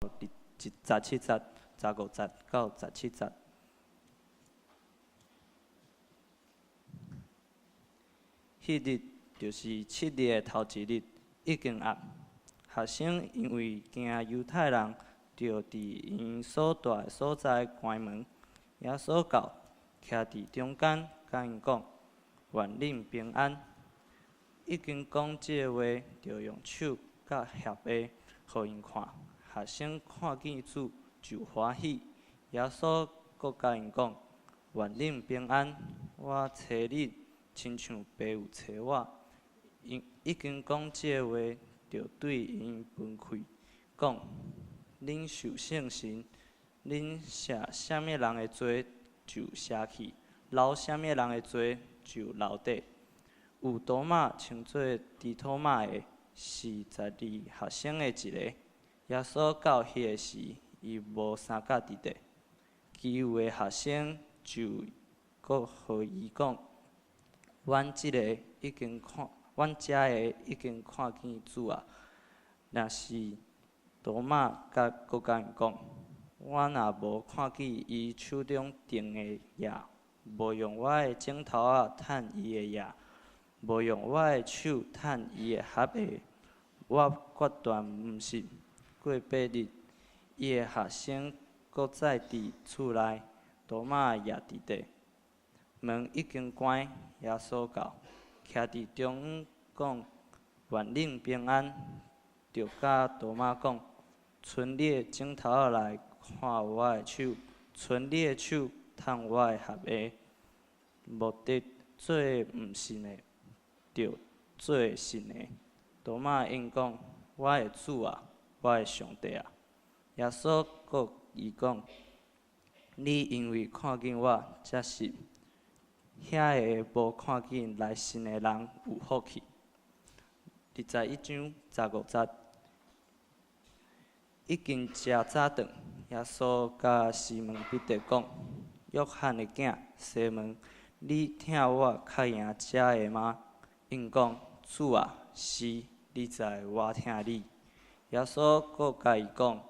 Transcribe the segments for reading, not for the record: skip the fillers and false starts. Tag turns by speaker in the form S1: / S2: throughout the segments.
S1: 17节、15节到17节。迄日就是7日的头一日，已经暗。学生因为惊犹太人，就伫因所住的所在关门。耶稣到，徛伫中间，甲因讲：“愿恁平安。”已经讲即个话，就用手甲协下，互因看。学生看见主就欢喜。耶稣阁甲因讲：“愿恁平安，我找恁，亲像爸有找我。”已经讲即个话，就对因分开，讲：“恁受圣神，恁赦啥物人的罪就赦去，留啥物人的罪就留底。”有多马称作迪托马的，是12学生的一个。耶稣到迄个时，伊无三角伫地，其余的学生就阁互伊讲：“阮遮个已经看见主啊！”若是多马阁甲因讲：“我若无看见伊手中钉的印，无用我的指头仔探伊的印，无用我的手探伊的盒下，我决断毋信。”过8日，伊的学生搁再伫厝内，多马也伫地。门已经关，耶稣到，徛伫中央讲：“愿恁平安。”就甲多马讲：“伸你的指头仔来看我的手，伸你的手探我的盒下。无得做毋信的，就做信的。”多马应讲：“我的主啊，我的上帝啊！”耶稣阁伊讲：“你因为看见我，才信。遐个无看见来信的人有福气。”21章15节。已经食早顿，耶稣甲西门彼得讲：“约翰的囝西门，你疼我较赢遮个吗？”因讲：“主啊，是，你知我疼你。”耶稣阁甲伊讲：“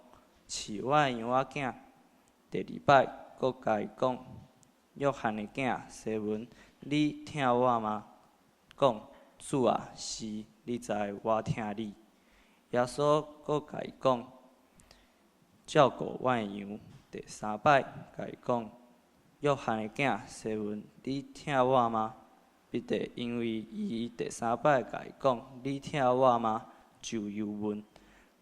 S1: 饲我的羊仔囝。”第2摆阁甲伊讲：“约翰的囝西门，你疼我吗？”讲：“主啊，是，你知我疼你。”耶稣阁甲伊讲：“照顾我的羊。”第3摆甲伊讲：“约翰的囝西门，你疼我吗？”彼得因为伊第3摆甲伊讲：“你疼我吗？”就又问，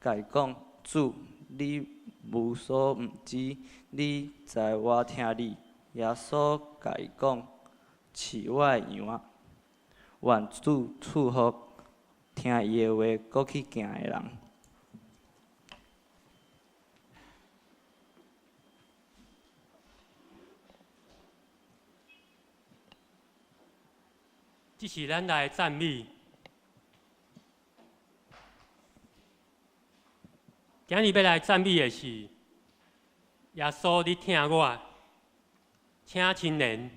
S1: 甲伊讲：“主，你无所毋知，你知我疼你。”耶稣甲伊讲：“饲我的羊仔。”愿主赐福听伊的话，搁去行的人。
S2: 这是咱来赞美。今日要来赞美的是耶稣，你疼我，请亲人。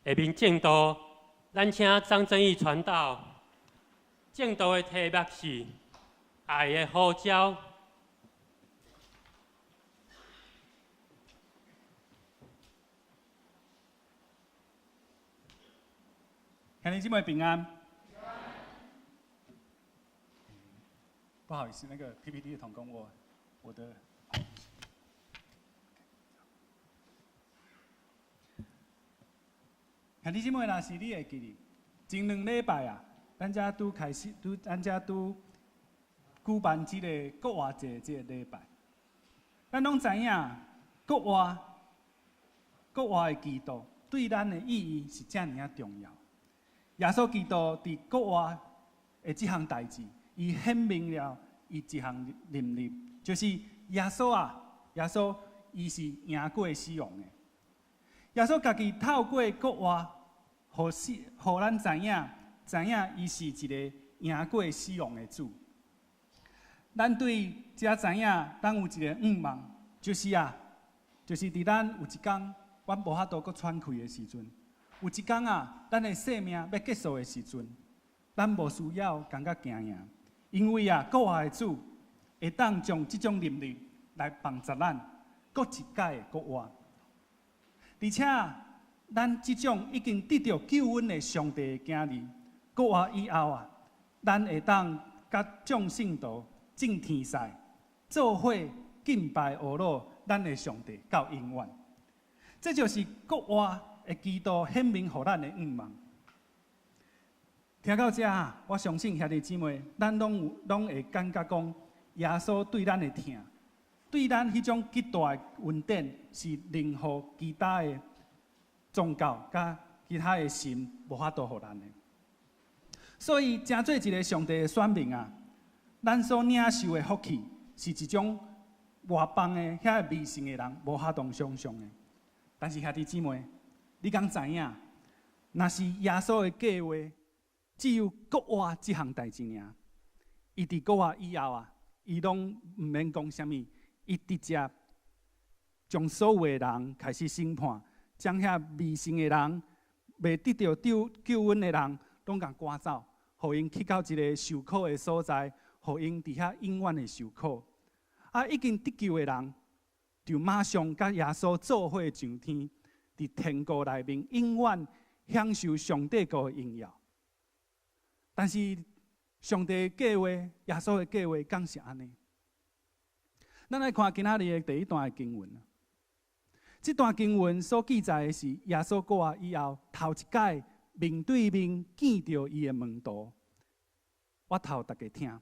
S2: 下面正道，咱请张正义传道。正道的题目是爱的呼召。
S3: 兄弟姊妹平安。不好意思，那个 PPT 的同工，我的。兄弟姊妹，若是你会记哩，前2礼拜啊，咱遮拄开始，咱遮拄举办这个国外节这个礼拜。咱拢知影，国外的基督对咱的意义是遮尔啊重要。耶稣基督伫国外的这项代志，伊显明了伊一项能力，就是耶稣伊是赢过死亡的。耶稣家己透过国外，互咱知影伊是一个赢过死亡的主。咱对遮知影，咱有一个愿望，就是伫咱有一天，阮无法度搁喘气的时阵，有一天啊，咱的生命要结束的时阵，咱无需要感觉惊讶，因为啊，国外的主会当将这种能力来帮助咱，搁一届的国外。而且，咱这种已经得到救恩的上帝的经历，国外以后啊，咱会当甲众信徒正天使做伙敬拜阿罗咱的上帝到永远。这就是国外的基督显明予咱的愿望。听到这啊，我相信兄弟姊妹，咱拢会感觉讲，耶稣对咱的疼。对咱迄种极大的恩典，是任何其他的宗教甲其他的神无法度予咱的。所以，真做一个上帝的选民啊，咱所领受的福气，是一种外邦的遐迷信的人无法度想象的。但是兄弟姊妹，你敢知影？若是耶稣的计划，只有国外这项代志尔。伊伫国外以后啊，伊拢毋免讲啥物。伊直接将所有的人开始审判，将遐迷信的人、未得到救恩的人，拢甲赶走，互因去到一个受苦的所在，互因伫遐永远的受苦。啊，已经得救的人，就马上甲耶稣做伙上天，伫天国内面永远享受上帝国的荣耀。但是上帝的计划、耶稣的计划，敢是安尼？咱来看今仔日的第一段的经文。这段经文所记载的是耶稣过外以后，头一届面对面见到伊的门徒。我头大家听。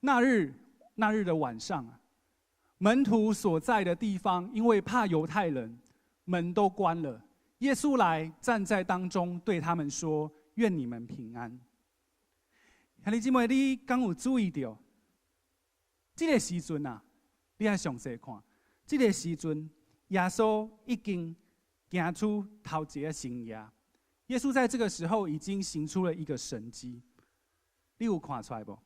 S3: 那日的晚上啊，门徒所在的地方，因为怕犹太人，门都关了。耶稣来站在当中，对他们说：“愿你们平安。”兄弟姊妹，你敢有注意到？这个时阵啊，你爱详细看。这个时阵，耶稣已经行出头一个生涯。耶稣在这个时候已经行出了一个神迹，你有看出来不？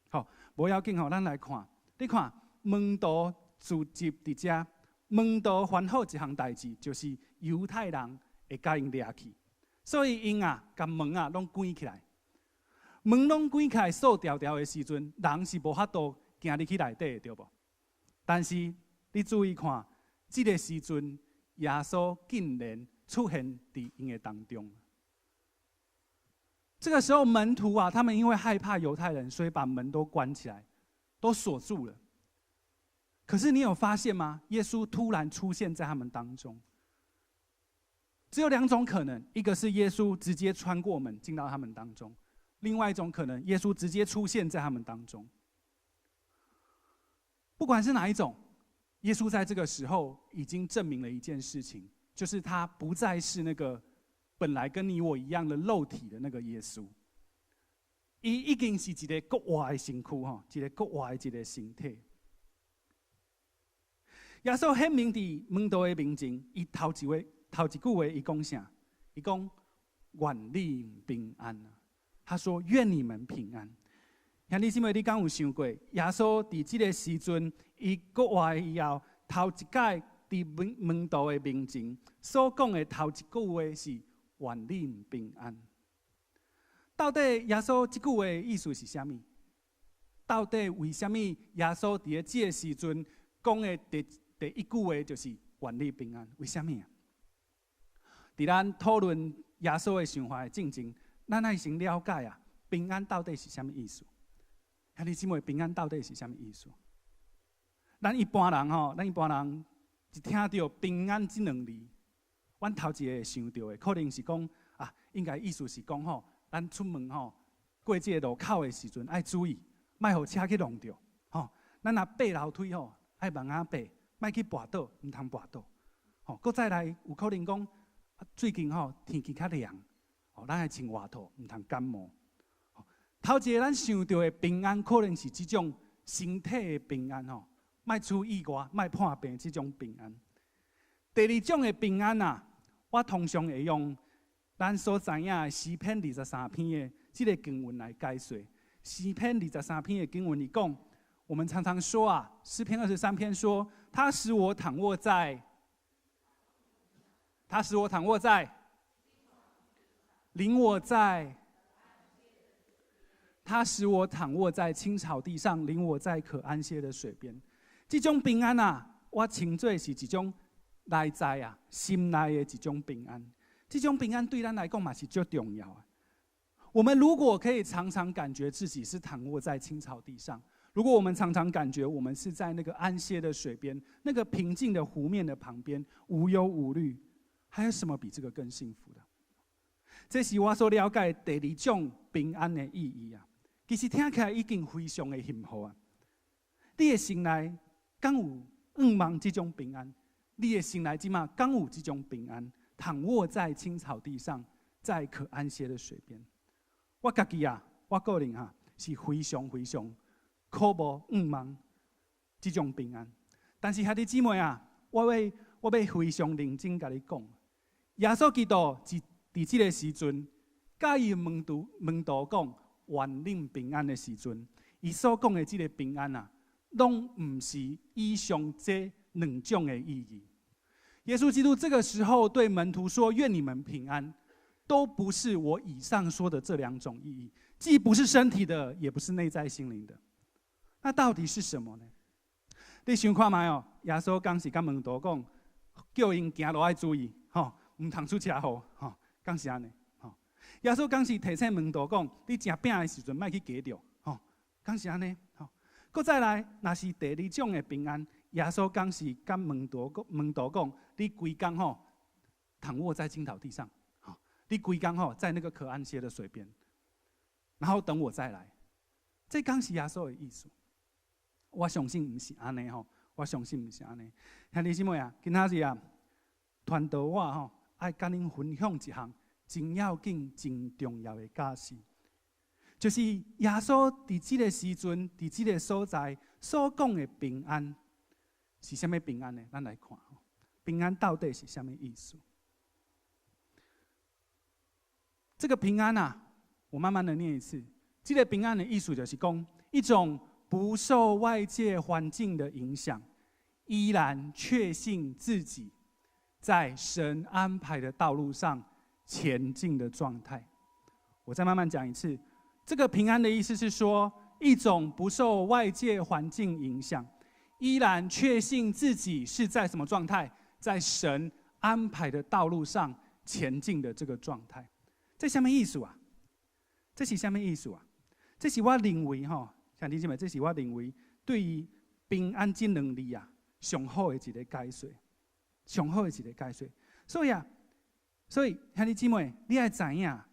S3: 好，不要紧吼，咱来看。你看，门徒聚集伫遮，门徒烦恼一项代志，就是犹太人会甲因掠去，所以因啊，甲门啊拢关起来。门拢关起来锁条条的时阵，人是无法度行入去内底的，对不？但是你注意看，这个时阵，耶稣竟然出现伫因的当中。这个时候，门徒啊，他们因为害怕犹太人，所以把门都关起来，都锁住了。可是你有发现吗？耶稣突然出现在他们当中。只有2种可能，一个是耶稣直接穿过门进到他们当中。另外一种可能，耶稣直接出现在他们当中。不管是哪一种，耶稣在这个时候已经证明了一件事情，就是他不再是那个本来跟你我一样的肉体的那个耶稣。伊已经是一个国外的身躯吼，一个国外的一个身体。耶稣显明伫门徒的面前，伊头一句话，伊讲啥？伊讲愿你平安啊。他说：“愿你们平安。”兄弟姊妹，你敢有想过，耶稣伫这个时阵，伊国外以后，头一届伫门徒的面前所讲的头一句话是“愿你们平安”。到底耶稣这句话的意思是啥物？到底为什么耶稣伫这个时阵讲的第一句话就是“愿你平安”？为什么啊？伫咱讨论耶稣的想法的进前，咱爱先了解啊，平安到底是啥物意思？兄弟姊妹，平安到底是啥物意思？咱一般人一听到平安这两字，阮头一个想到的，可能是讲啊，应该意思是讲吼，咱出门吼，过这个路口的时阵爱注意，莫互车去撞着。吼，咱若爬楼梯吼，爱慢仔爬，莫去跋倒，唔通跋倒。吼，搁再来有可能讲，最近吼天气较凉，吼，咱爱穿外套，唔通感冒。头一个咱想到的平安，可能是这种身体的平安吼，莫出意外，莫破病这种平安。第二种的平安啊，我通常会用咱所知影的诗篇23篇的这个经文来解说。诗篇23篇的经文里讲，我们常常说啊，诗篇23篇说，他使我躺卧在，领我在。他使我躺卧在青草地上，领我在可安歇的水边。这种平安啊，我称作是一种内在啊、心内的一种平安。这种平安对咱来讲嘛是最重要的。我们如果可以常常感觉自己是躺卧在青草地上，如果我们常常感觉我们是在那个安歇的水边、那个平静的湖面的旁边，无忧无虑，还有什么比这个更幸福的？这是我所了解第二种平安的意义啊。其实听起来已经非常的幸福啊！你的心内敢有仰望这种平安？你的心内即马敢有这种平安？躺卧在青草地上，在可安歇的水边。我家己啊，我个人啊，是非常渴望仰望这种平安。但是兄弟姊妹啊，我要非常认真甲你讲，耶稣基督伫这个时阵，甲伊问徒讲。愿恁平安的时阵，伊所讲的这个平安啊，拢唔是以上这两种的意义。耶稣基督这个时候对门徒说：“愿你们平安”，都不是我以上说的这两种意义，既不是身体的，也不是内在心灵的。那到底是什么呢？你想看卖哦？耶稣刚是甲门徒讲，叫因行路爱注意，吼，唔通出车祸，吼，刚是安尼。耶稣刚是提醒门徒讲，你食饼的时阵，莫去夹着，吼，刚是安尼，吼。搁再来，若是第二种的平安，耶稣刚是甲门徒讲，你规工吼躺卧在青草地上，吼，你规工吼在那个可安歇的水边，然后等我再来。这刚是耶稣的意思。我相信唔是安尼吼，我相信唔是安尼。兄弟姊妹啊，今仔日啊，传道我吼爱甲恁分享一项。真要紧、真重要的假事，就是耶稣伫这个时阵、伫这个所在所讲的平安，是什么平安呢？咱来看，平安到底是什么意思？这个平安啊，我慢慢的念一次。这个平安的意思就是讲，一种不受外界环境的影响，依然确信自己在神安排的道路上前进的状态。我再慢慢讲一次，这个平安的意思是说，一种不受外界环境影响，依然确信自己是在什么状态，在神安排的道路上前进的这个状态。这什么意思啊？这是什么意思啊？这是我认为吼，兄弟姐妹，这是我认为对于平安这两字啊，上好的一个解说，上好的一个解说。所以兄弟姊妹，你要知影，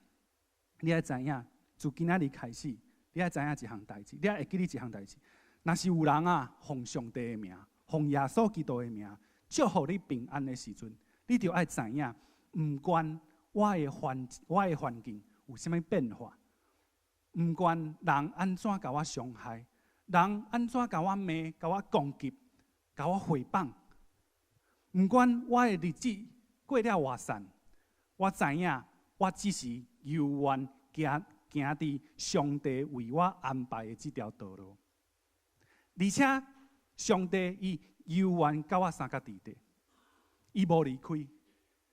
S3: 自今仔日开始，你要知影一项代志，你要会记你一项代志。若是有人啊，奉上帝的名，奉耶稣基督的名，祝福你平安的时阵，你就要知影，不管我的环境有啥物变化，不管人安怎甲我伤害，人安怎甲我骂、甲我攻击、甲我诽谤，不管我的日子过了偌惨。我知影，我只是犹原行伫上帝为我安排的这条道路，而且上帝伊犹原甲我相甲伫地。伊无离开，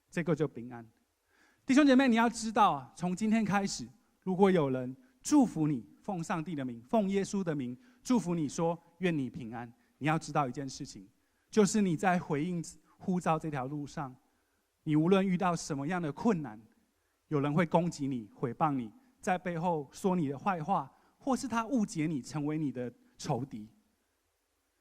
S3: 这个就平安。弟兄姐妹，你要知道啊，从今天开始，如果有人祝福你，奉上帝的名，奉耶稣的名祝福你说愿你平安，你要知道一件事情，就是你在回应呼召这条路上，你无论遇到什么样的困难，有人会攻击你、毁谤你，在背后说你的坏话，或是他误解你，成为你的仇敌。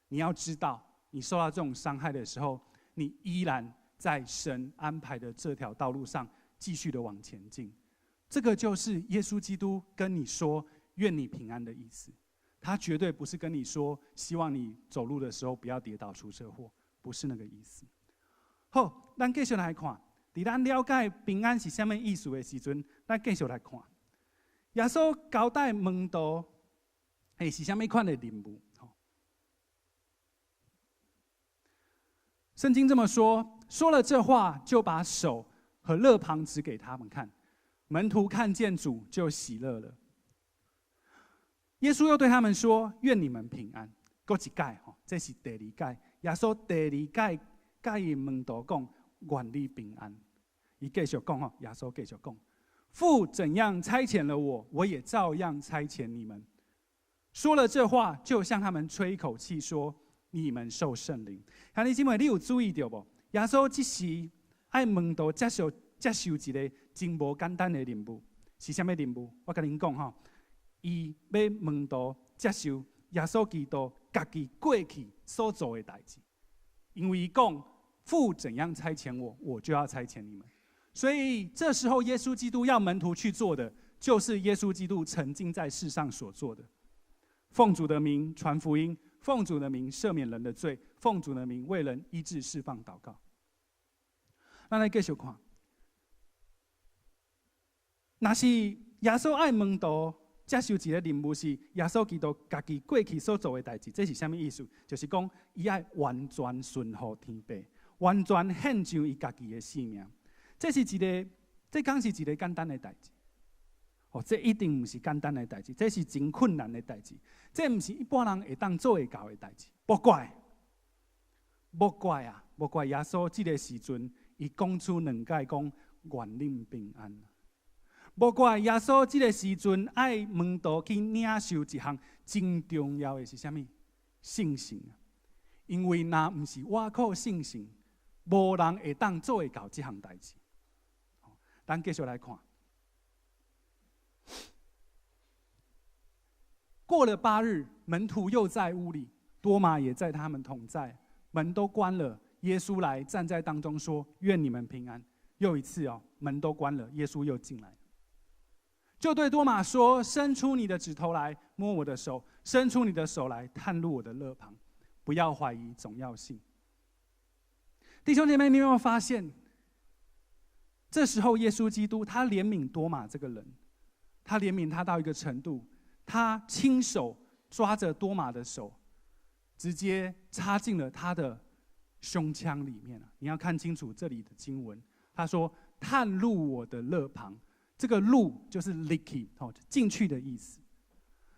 S3: 你要知道，你受到这种伤害的时候，你依然在神安排的这条道路上继续的往前进。这个就是耶稣基督跟你说愿你平安的意思。他绝对不是跟你说希望你走路的时候不要跌倒出车祸，不是那个意思。好，咱继续来看，在咱了解平安是什么意思的时阵，咱继续来看。耶稣交代门徒，是什么款的任务？圣经这么说，说了这话，就把手和肋旁指给他们看。门徒看见主，就喜乐了。耶稣又对他们说：“愿你们平安。”搁一届，这是第二届。耶稣第二届甲伊门徒讲：“愿你平安。”伊继续讲，耶稣继续讲：“父怎样差遣了我，我也照样差遣你们。”说了这话，就向他们吹一口气，说：“你们受圣灵。”兄弟姊妹，你有注意到无？耶稣这时爱门徒接受一个真无简单的任务，是什么任务？我跟您讲伊要门徒接受耶稣基督家己过去所做的代志，因为伊讲父怎样差遣我，我就要差遣你们。所以这时候耶稣基督要门徒去做的，就是耶稣基督曾经在世上所做的：奉主的名传福音，奉主的名赦免人的罪，奉主的名为人医治释放祷告。咱来继续看，若是耶稣爱门徒接受一个任务，是耶稣基督家己过去所做的代志，这是什么意思？就是讲，伊爱完全顺服天父，完全献上伊家己的性命。这刚是一个简单的代志。这一定不是简单的代志，这是真困难的代志。这不是一般人会当做会到的代志。莫怪耶稣这个时阵，伊讲出两届讲愿恁平安。莫怪耶稣这个时阵爱门徒去领受一项真重要的是什么？信心。因为若不是我靠信心，无人会当做会到这项代志。咱继续来看。过了8日，门徒又在屋里，多马也在他们同在，门都关了。耶稣来站在当中说：“愿你们平安。”又一次门都关了，耶稣又进来，就对多马说：“伸出你的指头来摸我的手，伸出你的手来探入我的肋旁，不要怀疑，总要信。”弟兄姐妹，你有没有发现？这时候耶稣基督他怜悯多马这个人，他怜悯他到一个程度，他亲手抓着多马的手，直接插进了他的胸腔里面。你要看清楚这里的经文，他说探入我的肋旁，这个入就是 licky 进去的意思。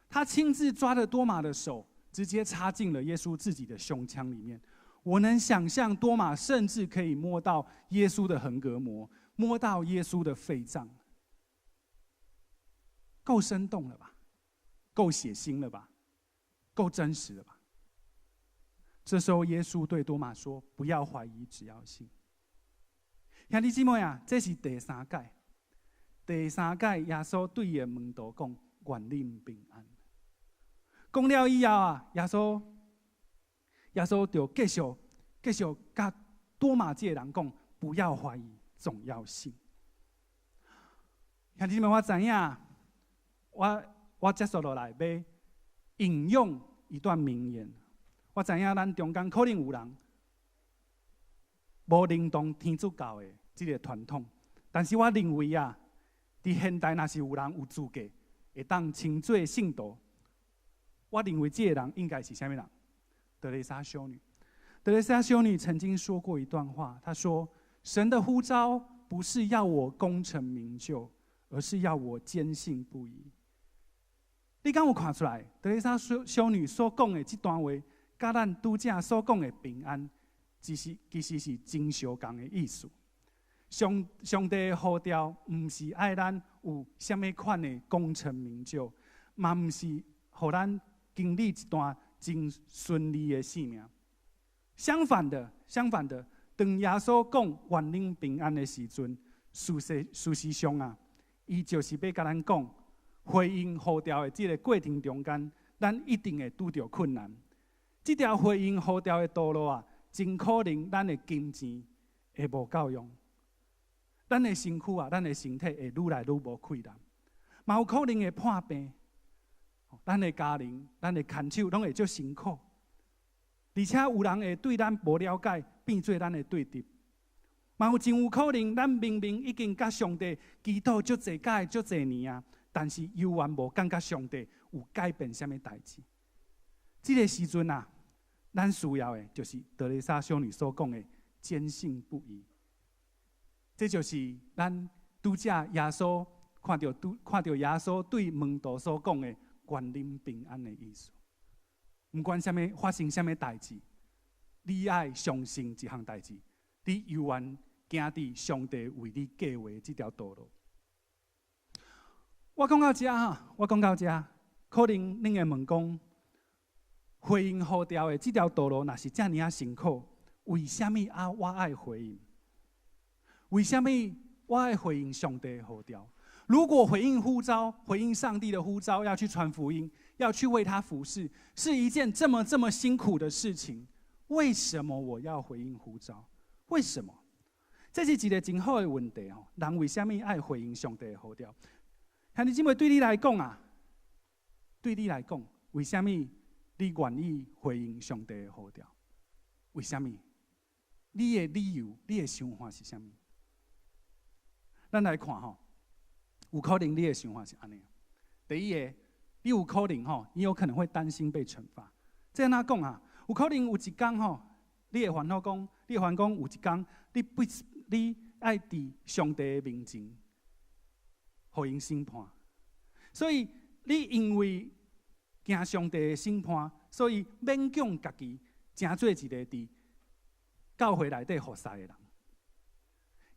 S3: 他亲自抓着多马的手，直接插进了耶稣自己的胸腔里面。我能想象多马甚至可以摸到耶稣的横膈膜，摸到耶稣的肺脏。够生动了吧？够血腥了吧？够真实了吧？这时候耶稣对多马说：“不要怀疑，只要信。”兄弟姊妹啊，这是第3届。第3届耶稣对伊的门徒讲：“愿恁平安。”讲了以后啊，耶稣就继续甲多马这个人讲：“不要怀疑，总要信。”兄弟姊妹，我知影，我接续落来要引用一段名言。我知影咱中间可能有人无认同天主教的这个传统，但是我认为啊，在现代若是有人有资格会当称作圣徒，我认为这个人应该是什么人？德蕾莎修女。德蕾莎修女曾经说过一段话，她说：“神的呼召不是要我功成名就，而是要我坚信不疑。”你敢有看出来？德蕾莎修女所讲的这段话，甲咱拄则所讲的平安，其实是真相同的意思。上帝的呼召，毋是爱咱有什么款的功成名就，嘛毋是互咱经历一段真顺利的生命。相反的，当耶稣讲愿领平安的时阵，事实上啊，伊就是要甲咱讲，回应呼召的这个过程中间，咱一定会拄到困难。这条回应呼召的道路啊，真可能咱的金钱会无够用，咱的身躯啊，咱的身体会愈来愈无气力，嘛有可能会破病，咱的家庭、咱的牵手拢会足辛苦。而且有人会对咱无了解，变做咱的对敌。嘛真有可能，咱明明已经甲上帝祈祷足济届、足济年啊，但是犹原无感觉上帝有改变什么代志。这个时阵啊，咱需要的就是德蕾莎修女所讲的坚信不疑。这就是咱拄则耶稣看到耶稣对门徒所讲的愿领平安的意思。不管发生什么代志，你爱相信一项代志，你犹原行伫上帝为你计划这条道路。我讲到这，可能恁会问讲，回应呼召的这条道路，若是这么辛苦，为什么我爱回应？为什么我爱回应上帝的呼召？如果回应呼召，回应上帝的呼召，要去传福音，要去为他服侍，是一件这么辛苦的事情，为什么我要回应呼召？为什么？这是一个真好的问题哦。人为什么爱回应上帝的呼召？兄弟姊妹，对你来讲，为什么你愿意回应上帝的呼召？为什么？你的理由、你的想法是什么？咱来看吼。有可能你的想法是安尼。第一个，你有可能你有可能会担心被惩罚。这哪讲啊？有可能有一天你会烦恼讲，有一天你爱伫上帝的面前，互因审判。所以你因为惊上帝的审判，所以勉强家己成做一个伫教会内底服侍的人。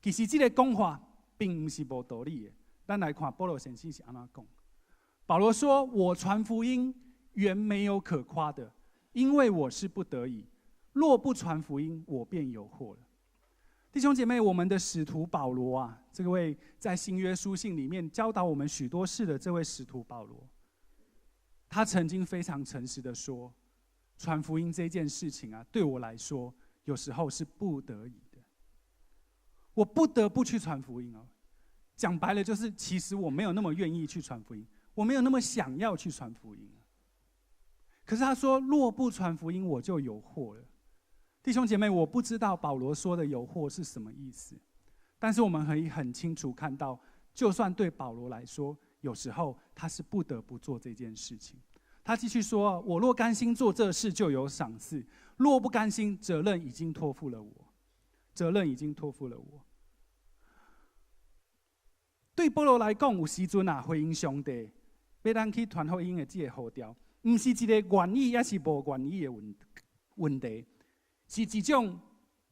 S3: 其实这个讲法并不是无道理的。咱来看保罗先生是安怎讲。保罗说：“我传福音原没有可夸的，因为我是不得已。若不传福音，我便有祸了。”弟兄姐妹，我们的使徒保罗啊，这位在新约书信里面教导我们许多事的这位使徒保罗，他曾经非常诚实的说，传福音这件事情啊，对我来说有时候是不得已的，我不得不去传福音哦。讲白了就是，其实我没有那么愿意去传福音，我没有那么想要去传福音。可是他说，若不传福音，我就有祸了。弟兄姐妹，我不知道保罗说的有祸是什么意思，但是我们可以很清楚看到，就算对保罗来说，有时候他是不得不做这件事情。他继续说：“我若甘心做这事，就有赏赐；若不甘心，责任已经托付了我。责任已经托付了我。”对保罗来讲，有时阵啊，回应上帝，要咱去传福音的这个呼召，不是一个愿意也是无愿意的问题，是一种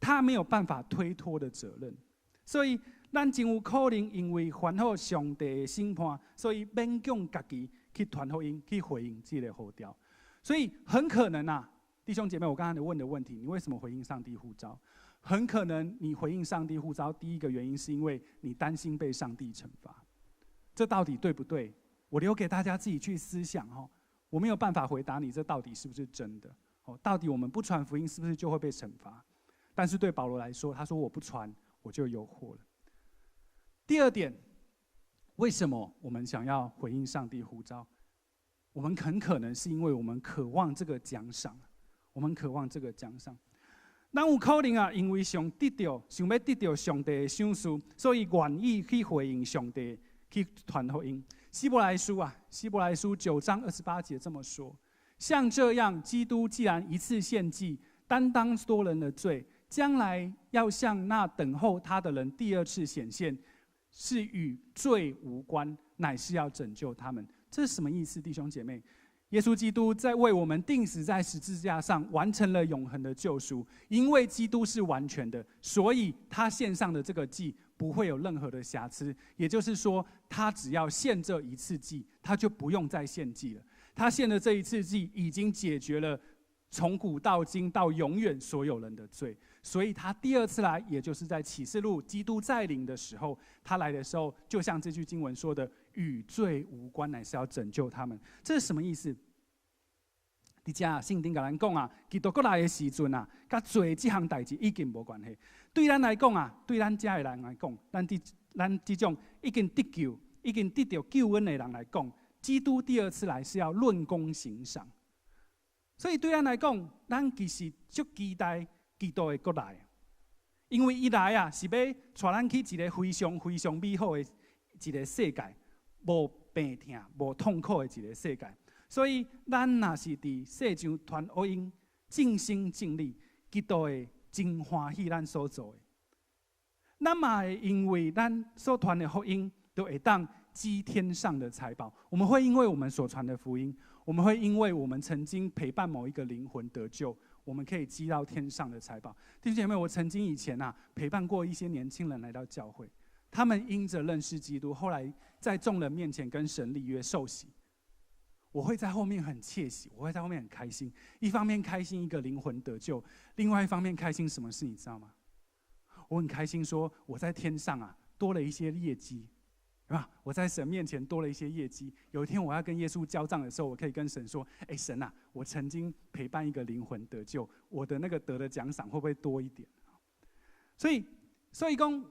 S3: 他没有办法推脱的责任。所以，咱真有可能因为烦恼上帝的审判，所以勉强家己去传福音，去回应这个呼召。所以很可能啊，弟兄姐妹，我刚才问的问题，你为什么回应上帝呼召？很可能你回应上帝呼召，第一个原因是因为你担心被上帝惩罚。这到底对不对？我留给大家自己去思想哦。我没有办法回答你，这到底是不是真的？到底我们不传福音，是不是就会被惩罚？但是对保罗来说，他说我不传，我就有祸了。第二点，为什么我们想要回应上帝呼召？我们很可能是因为我们渴望这个奖赏，我们渴望这个奖赏。咱有可能啊，因为想要得到上帝的赏赐，所以愿意去回应上帝，去传福音。希伯来书9章28节这么说：像这样，基督既然一次献祭，担当多人的罪，将来要向那等候他的人第二次显现，是与罪无关，乃是要拯救他们。这是什么意思，弟兄姐妹？耶稣基督在为我们钉死在十字架上，完成了永恒的救赎。因为基督是完全的，所以他献上的这个祭不会有任何的瑕疵。也就是说，他只要献这一次祭，他就不用再献祭了。他献的这一次祭已经解决了从古到今到永远所有人的罪。所以他第二次来，也就是在启示录基督再临的时候，他来的时候，就像这句经文说的，与罪无关，乃是要拯救他们。这是什么意思？伫遮圣经甲咱讲啊，基督过来的时阵啊，甲罪这项代志已经无关系。对咱来讲啊，对咱遮的人来讲，咱这种已经得救、已经得到救恩的人来讲，基督第二次来是要论功行赏。所以对咱来讲，咱其实足期待基督的过来，因为伊来啊，是要带咱去一个非常非常美好的一个世界，无病痛、无痛苦的一个世界。所以，咱若是伫世上传福音、尽心尽力，基督会真欢喜咱所做的。咱嘛会因为咱所传的福音，就会当积天上的财宝。我们会因为我们所传的福音，我们会因为我们曾经陪伴某一个灵魂得救，我们可以积到天上的财宝。弟兄姐妹，我曾经以前陪伴过一些年轻人来到教会，他们因着认识基督，后来在众人面前跟神立约受洗。我会在后面很窃喜，我会在后面很开心。一方面开心一个灵魂得救，另外一方面开心什么事你知道吗？我很开心说我在天上多了一些业绩，对吧？我在神面前多了一些业绩。有一天我要跟耶稣交账的时候，我可以跟神说：神啊，我曾经陪伴一个灵魂得救，我的那个得的奖赏会不会多一点？所以讲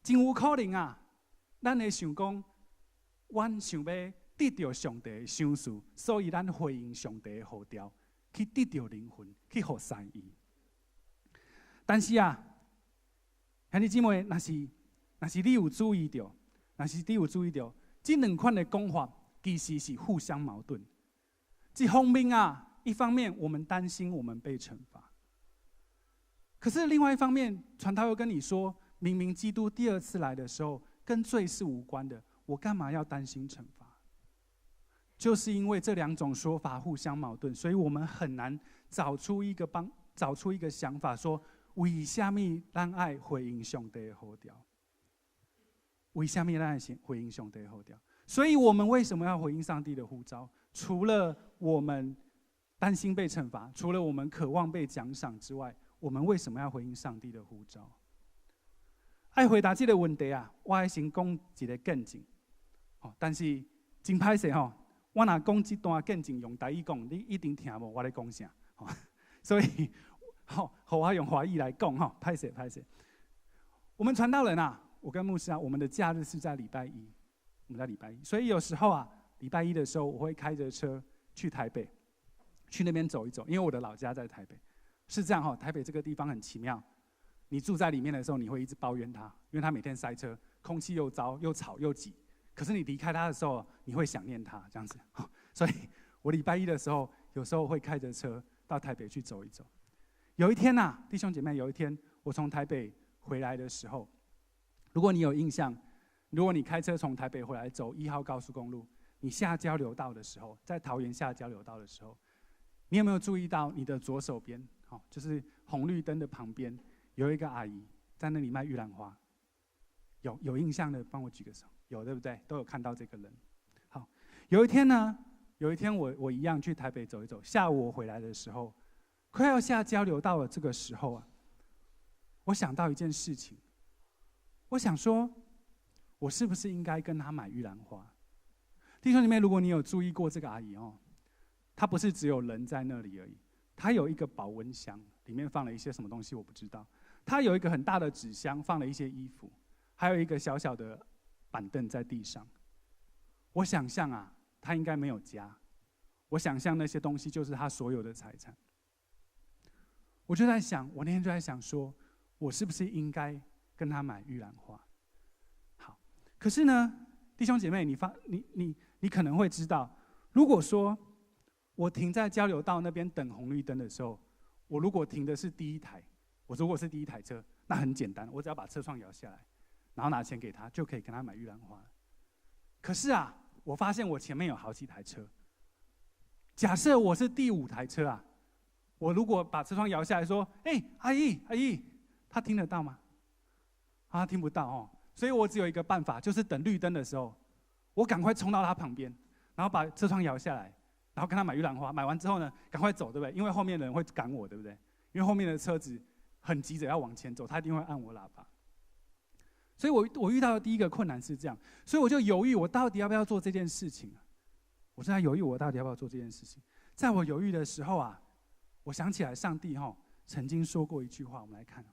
S3: 真有可能咱会想讲，我想要得到上帝的赏赐，所以咱回应上帝的呼召，去得到灵魂，去服侍伊。但是兄弟姊妹，若是你有注意到，这两款的讲法其实是互相矛盾。一方面一方面我们担心我们被惩罚，可是另外一方面，传道又跟你说，明明基督第二次来的时候跟罪是无关的，我干嘛要担心惩罚？就是因为这两种说法互相矛盾，所以我们很难找出一个想法，说为什么咱爱回应上帝的呼召？为什么咱爱回应上帝的呼召？所以我们为什么要回应上帝的呼召？除了我们担心被惩罚，除了我们渴望被奖赏之外，我们为什么要回应上帝的呼召？爱回答这个问题我要先讲一个见证，但是真歹势我若讲这段见证用台语讲，你一定听无我咧讲啥，所以，互我用华语来讲歹势。我们传道人我跟牧师我们的假日是在礼拜一，所以有时候礼拜一的时候，我会开着车去台北，去那边走一走，因为我的老家在台北。是这样台北这个地方很奇妙，你住在里面的时候，你会一直抱怨它，因为它每天塞车，空气又糟又吵又挤。可是你离开他的时候，你会想念他这样子，所以我礼拜一的时候，有时候会开着车到台北去走一走。有一天弟兄姐妹，有一天我从台北回来的时候，如果你有印象，如果你开车从台北回来走1号高速公路，你下交流道的时候，在桃园下交流道的时候，你有没有注意到你的左手边，就是红绿灯的旁边，有一个阿姨在那里卖玉兰花？有印象的帮我举个手。有对不对？都有看到这个人。好，有一天我一样去台北走一走。下午我回来的时候，快要下交流道的这个时候我想到一件事情。我想说，我是不是应该跟她买玉兰花？弟兄姊妹，如果你有注意过这个阿姨她不是只有人在那里而已，她有一个保温箱，里面放了一些什么东西我不知道。她有一个很大的纸箱，放了一些衣服，还有一个小小的板凳在地上。我想象他应该没有家，我想象那些东西就是他所有的财产。我那天就在想说，我是不是应该跟他买玉兰花？好，可是呢，弟兄姐妹，你可能会知道，如果说我停在交流道那边等红绿灯的时候，我如果停的是第一台，我如果是第一台车，那很简单，我只要把车窗摇下来，然后拿钱给他，就可以跟他买玉兰花了。可是我发现我前面有好几台车，假设我是第5台车啊，我如果把车窗摇下来说：“阿姨，阿姨”，他听得到吗？他听不到哦。所以我只有一个办法，就是等绿灯的时候，我赶快冲到他旁边，然后把车窗摇下来，然后跟他买玉兰花。买完之后呢，赶快走，对不对？因为后面的人会赶我，对不对？因为后面的车子很急着要往前走，他一定会按我喇叭。所以我遇到的第一个困难是这样，所以我就犹豫，我到底要不要做这件事情？我在犹豫，我到底要不要做这件事情？在我犹豫的时候啊，我想起来上帝曾经说过一句话，我们来看。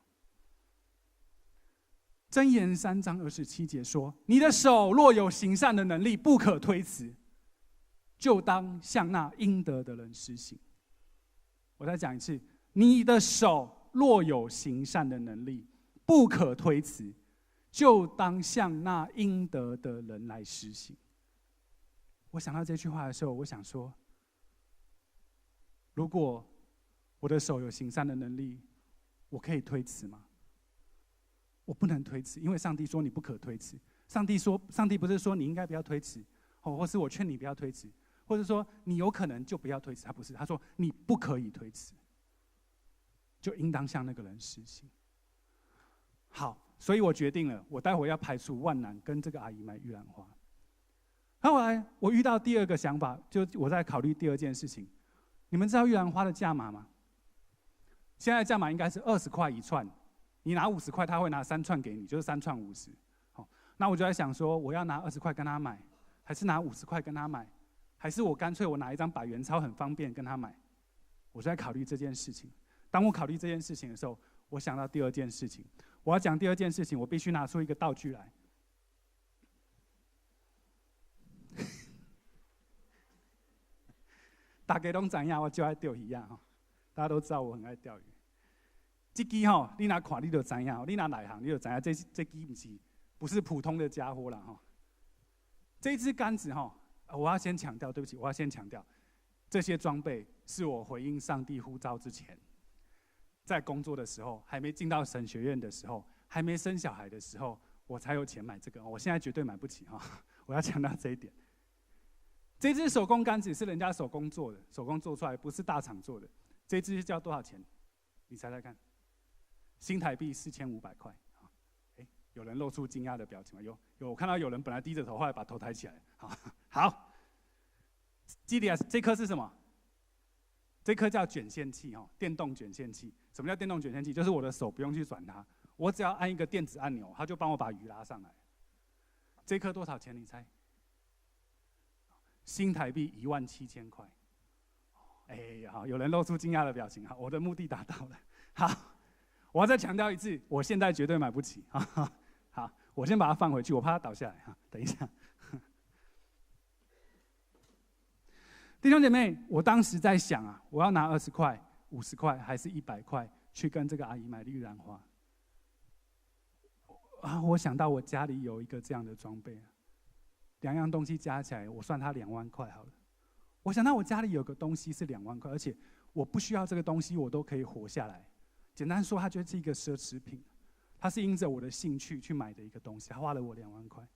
S3: 箴言3章27节说：“你的手若有行善的能力，不可推辞，就当向那应得的人施行。”我再讲一次，你的手若有行善的能力，不可推辞，就当向那应得的人来施行。我想到这句话的时候，我想说，如果我的手有行善的能力，我可以推辞吗？我不能推辞，因为上帝说你不可推辞。上帝不是说你应该不要推辞，或是我劝你不要推辞，或者说你有可能就不要推辞。他不是，他说你不可以推辞，就应当向那个人施行。好，所以我决定了，我待会要排除万难，跟这个阿姨买玉兰花。后来我遇到第2个想法，就我在考虑第2件事情。你们知道玉兰花的价码吗？现在的价码应该是20块1串。你拿50块，他会拿3串给你，就是3串50。那我就在想说，我要拿20块跟他买，还是拿50块跟他买，还是我干脆我拿一张100元钞很方便跟他买？我就在考虑这件事情。当我考虑这件事情的时候，我想到第2件事情。我要讲第2件事情，我必须拿出一个道具来。大家都知道我就爱钓鱼啊，大家都知道我很爱钓鱼。这支你拿看你就知道，你拿内行你就知道，这支不是普通的家伙啦这支杆子我要先强调，对不起，我要先强调，这些装备是我回应上帝呼召之前，在工作的时候，还没进到神学院的时候，还没生小孩的时候，我才有钱买这个。我现在绝对买不起我要强调这一点。这支手工杆子是人家手工做的，手工做出来，不是大厂做的。这支要多少钱？你猜猜看。新台币4500块，有人露出惊讶的表情吗？有，我看到有人本来低着头，后来把头抬起来。好，基里亚，这颗是什么？这颗叫卷线器电动卷线器。什么叫电动卷线器？就是我的手不用去转它，我只要按一个电子按钮，它就帮我把鱼拉上来。这颗多少钱？你猜？新台币17000块。好，有人露出惊讶的表情。好，我的目的达到了。好。我要再强调一次，我现在绝对买不起。好，我先把它放回去，我怕它倒下来。等一下，弟兄姐妹，我当时在想啊，我要拿20块、50块还是100块去跟这个阿姨买玉兰花？我想到我家里有一个这样的装备，2样东西加起来，我算它2万块好了。我想到我家里有个东西是2万块，而且我不需要这个东西，我都可以活下来。简单说，它就是一个奢侈品，它是因着我的兴趣去买的一个东西，它花了我2万块。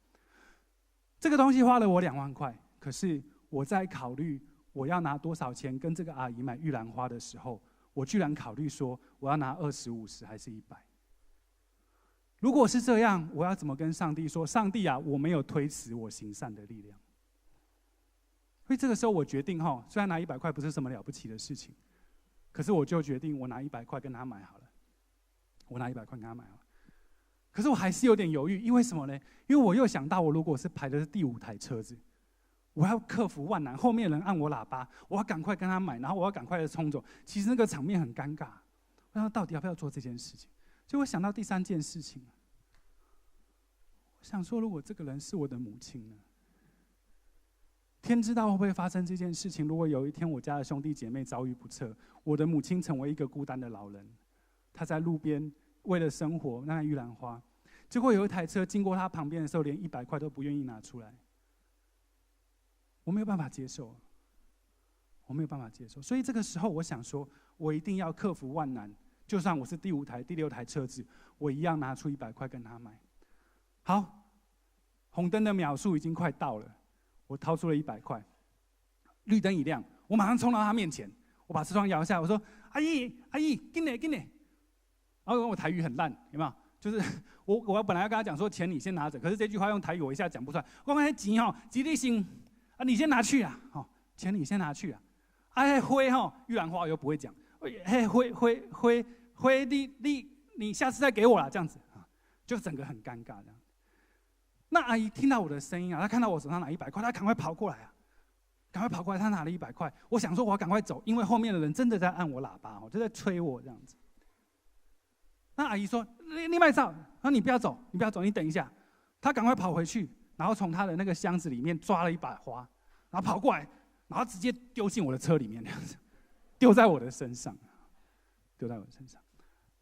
S3: 这个东西花了我2万块，可是我在考虑我要拿多少钱跟这个阿姨买玉兰花的时候，我居然考虑说我要拿20、50还是100。如果是这样，我要怎么跟上帝说？上帝啊，我没有推辞我行善的力量。所以这个时候我决定虽然拿100块不是什么了不起的事情。可是我就决定，我拿100块跟他买好了。我拿100块跟他买好了。可是我还是有点犹豫，因为什么呢？因为我又想到，我如果是排的是第5台车子，我要克服万难，后面人按我喇叭，我要赶快跟他买，然后我要赶快的冲走。其实那个场面很尴尬。我想到底要不要做这件事情？结果我想到第3件事情，我想说，如果这个人是我的母亲呢？天知道会不会发生这件事情？如果有一天我家的兄弟姐妹遭遇不测，我的母亲成为一个孤单的老人，她在路边为了生活那玉兰花，结果有一台车经过她旁边的时候，连100块都不愿意拿出来，我没有办法接受，我没有办法接受。所以这个时候，我想说，我一定要克服万难，就算我是第5台、第6台车子，我一样拿出100块跟她买。好，红灯的秒数已经快到了。我掏出了100块，绿灯一亮，我马上冲到他面前，我把车窗摇下来，我说：“阿姨，阿姨，紧嘞，紧嘞。”然后我台语很烂，有没有？就是我本来要跟他讲说钱你先拿着，可是这句话用台语我一下讲不出来。我讲钱吼，吉利星啊，你先拿去啊，好，钱你先拿去啊。哎，灰吼，玉兰花我又不会讲，嘿灰，你下次再给我啦，这样子啊，就整个很尴尬这样。那阿姨听到我的声音啊，她看到我手上拿100块，她赶快跑过来啊，赶快跑过来，她拿了100块。我想说我要赶快走，因为后面的人真的在按我喇叭哦，就在催我这样子。那阿姨说：“你别走，说你不要走，你不要走，你等一下。”她赶快跑回去，然后从她的那个箱子里面抓了一把花，然后跑过来，然后直接丢进我的车里面，这样子，丢在我的身上，丢在我的身上。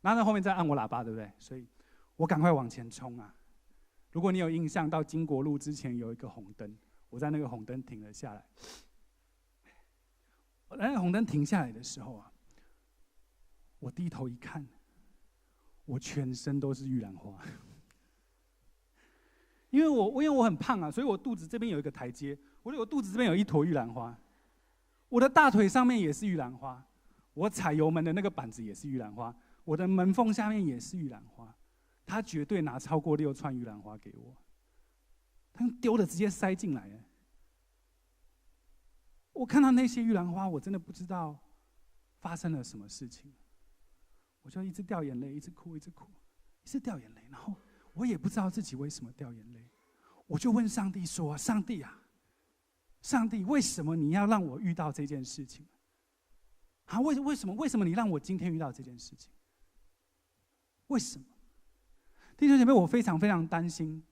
S3: 然后在后面在按我喇叭，对不对？所以我赶快往前冲啊！如果你有印象，到金国路之前有一个红灯，我在那个红灯停了下来。那个红灯停下来的时候啊，我低头一看。我全身都是玉兰花，因为我很胖啊，所以我肚子这边有一个台阶，我肚子这边有一坨玉兰花，我的大腿上面也是玉兰花，我踩油门的那个板子也是玉兰花，我的门缝下面也是玉兰花，他绝对拿超过6串玉兰花给我，他丢的直接塞进来。我看到那些玉兰花，我真的不知道发生了什么事情。我就一直掉眼泪，一直哭，一直哭，一直掉眼泪。然后我也不知道自己为什么掉眼泪，我就问上帝说：“上帝啊，上帝，为什么你要让我遇到这件事情？啊，为什么你让我今天遇到这件事情？为什么？”弟兄姐妹，我非常非常担心，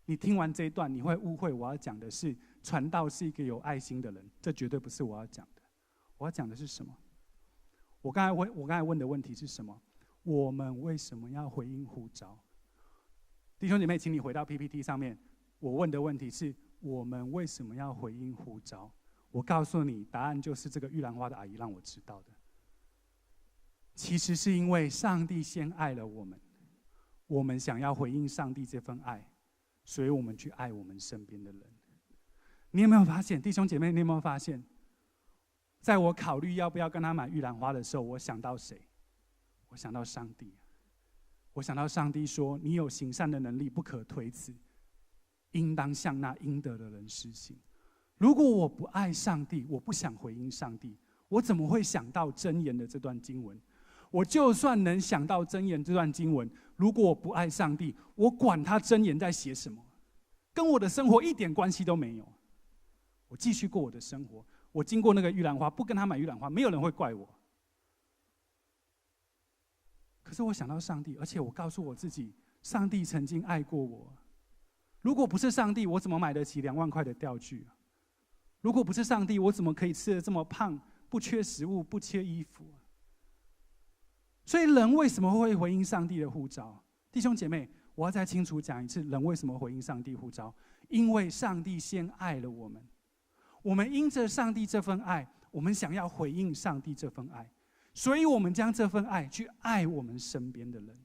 S3: 你听完这一段，你会误会我要讲的是传道是一个有爱心的人，这绝对不是我要讲的。我要讲的是什么？我刚才问的问题是什么？我们为什么要回应呼召？弟兄姐妹，请你回到 PPT 上面。我问的问题是：我们为什么要回应呼召？我告诉你，答案就是这个玉兰花的阿姨让我知道的。其实是因为上帝先爱了我们，我们想要回应上帝这份爱，所以我们去爱我们身边的人。你有没有发现，弟兄姐妹，你有没有发现？在我考虑要不要跟他买玉兰花的时候，我想到谁？我想到上帝。我想到上帝说：“你有行善的能力，不可推辞，应当向那应得的人施行。”如果我不爱上帝，我不想回应上帝，我怎么会想到箴言的这段经文？我就算能想到箴言这段经文，如果我不爱上帝，我管他箴言在写什么，跟我的生活一点关系都没有。我继续过我的生活。我经过那个玉兰花，不跟他买玉兰花，没有人会怪我。可是我想到上帝，而且我告诉我自己，上帝曾经爱过我。如果不是上帝，我怎么买得起2万块的钓具？如果不是上帝，我怎么可以吃得这么胖，不缺食物，不缺衣服？所以人为什么会回应上帝的呼召？弟兄姐妹，我要再清楚讲一次，人为什么回应上帝呼召？因为上帝先爱了我们。我们因着上帝这份爱，我们想要回应上帝这份爱，所以我们将这份爱去爱我们身边的人，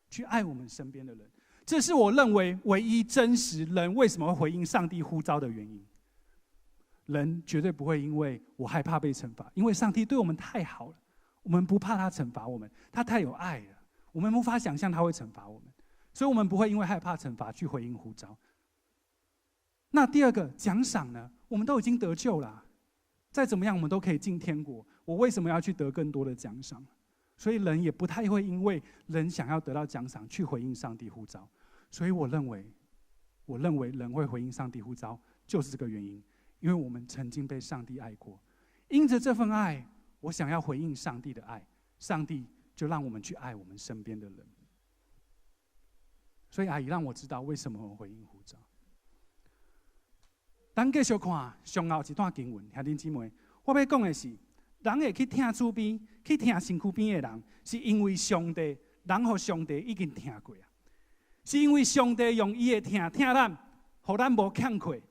S3: 去爱我们身边的人。这是我认为唯一真实人为什么会回应上帝呼召的原因。人绝对不会因为我害怕被惩罚，因为上帝对我们太好了，我们不怕他惩罚我们，他太有爱了，我们无法想象他会惩罚我们，所以我们不会因为害怕惩罚去回应呼召。那第二个奖赏呢？我们都已经得救了，再怎么样我们都可以进天国，我为什么要去得更多的奖赏？所以人也不太会因为人想要得到奖赏去回应上帝呼召。所以我认为人会回应上帝呼召，就是这个原因，因为我们曾经被上帝爱过，因着这份爱，我想要回应上帝的爱，上帝就让我们去爱我们身边的人。所以阿姨让我知道为什么我回应呼召。咱继续看上后一段经文，兄弟姊妹，我要讲的是，人会去听主边，去听身躯边的人，是因为上帝，人和上帝已经听过啊。是因为上帝用伊的听咱，互咱无欠亏，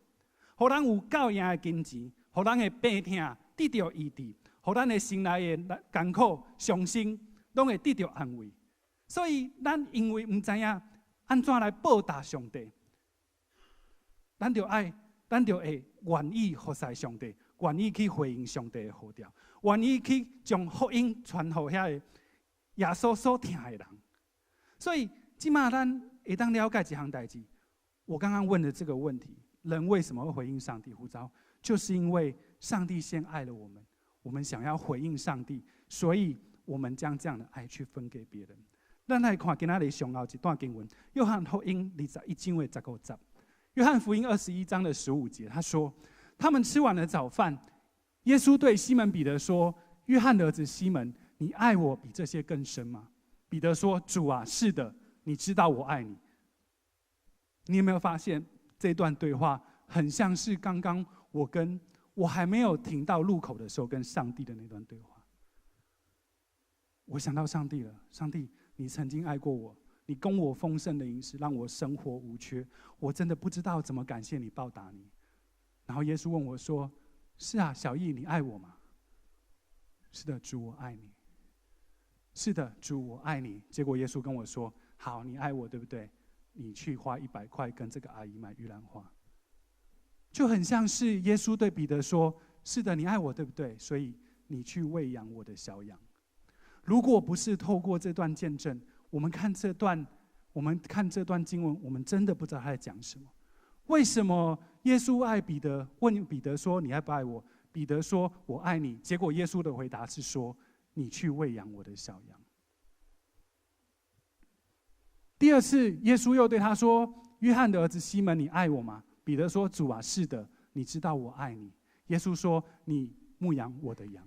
S3: 互咱有够用的金钱，互咱的病痛得到医治，互咱的心内的艰苦、伤心，拢会得到安慰。所以，咱因为唔知影安怎来报答上帝，咱就会愿意服侍上帝，愿意去回应上帝的呼召，愿意去将福音传给遐个耶稣所听的人。所以，即马咱会当了解一项代志。我刚刚问的这个问题：人为什么会回应上帝呼召？就是因为上帝先爱了我们，我们想要回应上帝，所以我们将这样的爱去分给别人。咱来看今仔日上后一段经文，《约翰福音》21章的19节，《约翰福音》21章的15节，他说：他们吃完了早饭，耶稣对西门彼得说：“约翰的儿子西门，你爱我比这些更深吗？”彼得说：“主啊，是的，你知道我爱你。”你有没有发现这段对话很像是刚刚我还没有停到路口的时候跟上帝的那段对话？我想到上帝了，上帝，你曾经爱过我，你供我丰盛的饮食，让我生活无缺，我真的不知道怎么感谢你、报答你。然后耶稣问我说：“是啊，小义，你爱我吗？”是的，主，我爱你。是的，主，我爱你。结果耶稣跟我说：“好，你爱我，对不对？你去花100块跟这个阿姨买玉兰花。”就很像是耶稣对彼得说：“是的，你爱我，对不对？所以你去喂养我的小羊。”如果不是透过这段见证，我们看这段经文，我们真的不知道他在讲什么。为什么耶稣爱彼得？问彼得说：“你爱不爱我？”彼得说：“我爱你。”结果耶稣的回答是说：“你去喂养我的小羊。”第二次，耶稣又对他说：“约翰的儿子西门，你爱我吗？”彼得说：“主啊，是的，你知道我爱你。”耶稣说：“你牧养我的羊。”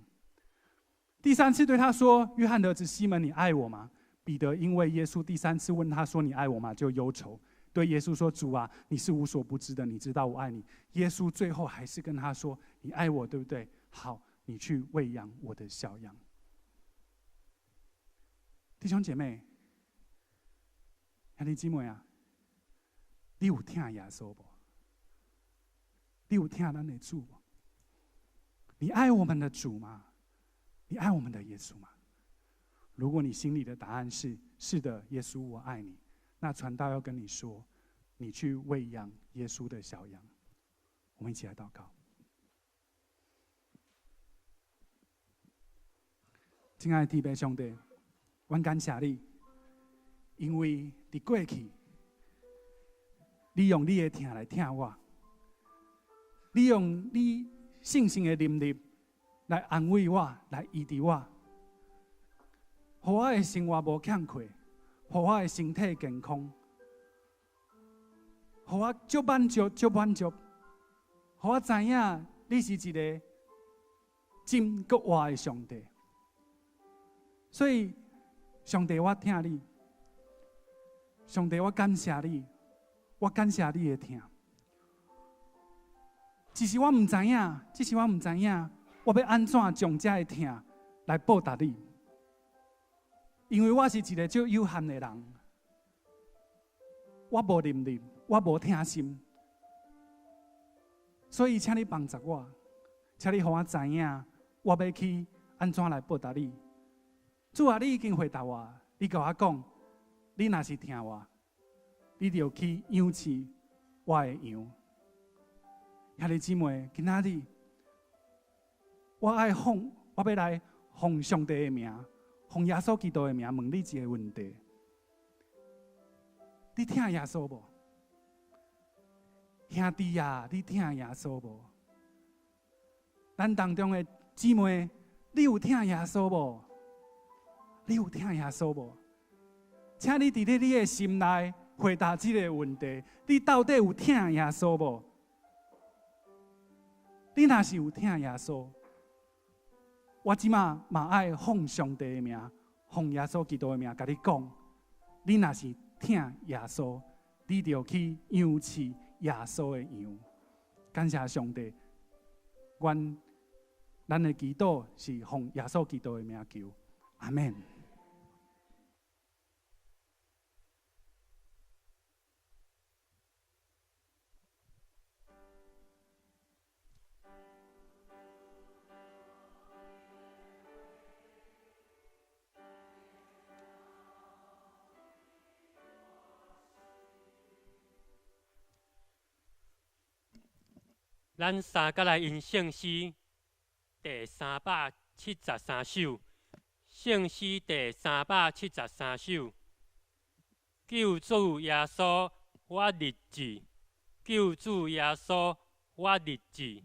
S3: 第三次对他说：“约翰的儿子西门，你爱我吗？”彼得因为耶稣第三次问他说：“你爱我吗？”就忧愁，对耶稣说：“主啊，你是无所不知的，你知道我爱你。”耶稣最后还是跟他说：“你爱我，对不对？好，你去喂养我的小羊。”弟兄姐妹，兄弟姊妹啊，你有听耶稣无？你有听咱的主无？你爱我们的主吗？你爱我们的耶稣吗？如果你心里的答案是“是的，耶稣，我爱你”，那传道要跟你说，你去喂养耶稣的小羊。我们一起来祷告。亲爱的弟兄弟，我感谢你，因为在过去，你用你的听来听我，你用你信心的能力来安慰我，来医治我，让我的生活无欠缺，让我的身体健康，让我足满足，让我知影你是一个真国活的上帝。所以，上帝，我听你；上帝，我感谢你，我感谢你的听。只是我唔知影，我要安怎将这个听来报答你？因为我是一个足有限的人，我无能力，我无听心，所以请你帮助我，请你让我知影，我要去安怎来报答你。主啊，你已经回答我，你跟我讲，你若是听我，你就去养饲我的羊。兄弟姊妹，今仔日我要来奉上帝的名，奉耶稣基督的名，问你一个问题：你听耶稣无？兄弟啊，你听耶稣无？咱当中的姊妹，你有听耶稣无？你有听耶稣无？请你伫你的心内回答这个问题：你到底有听耶稣无？你若是有听耶稣，我即马嘛爱奉上帝的名，奉耶稣基督的名，甲你讲：你若是听耶稣，你就去养饲耶稣的羊。感谢上帝，咱的祈祷是奉耶稣基督的名求，阿门。
S2: 咱三个来因圣诗第373首，圣诗第373首。救主耶稣，我立志；救主耶稣，我立志。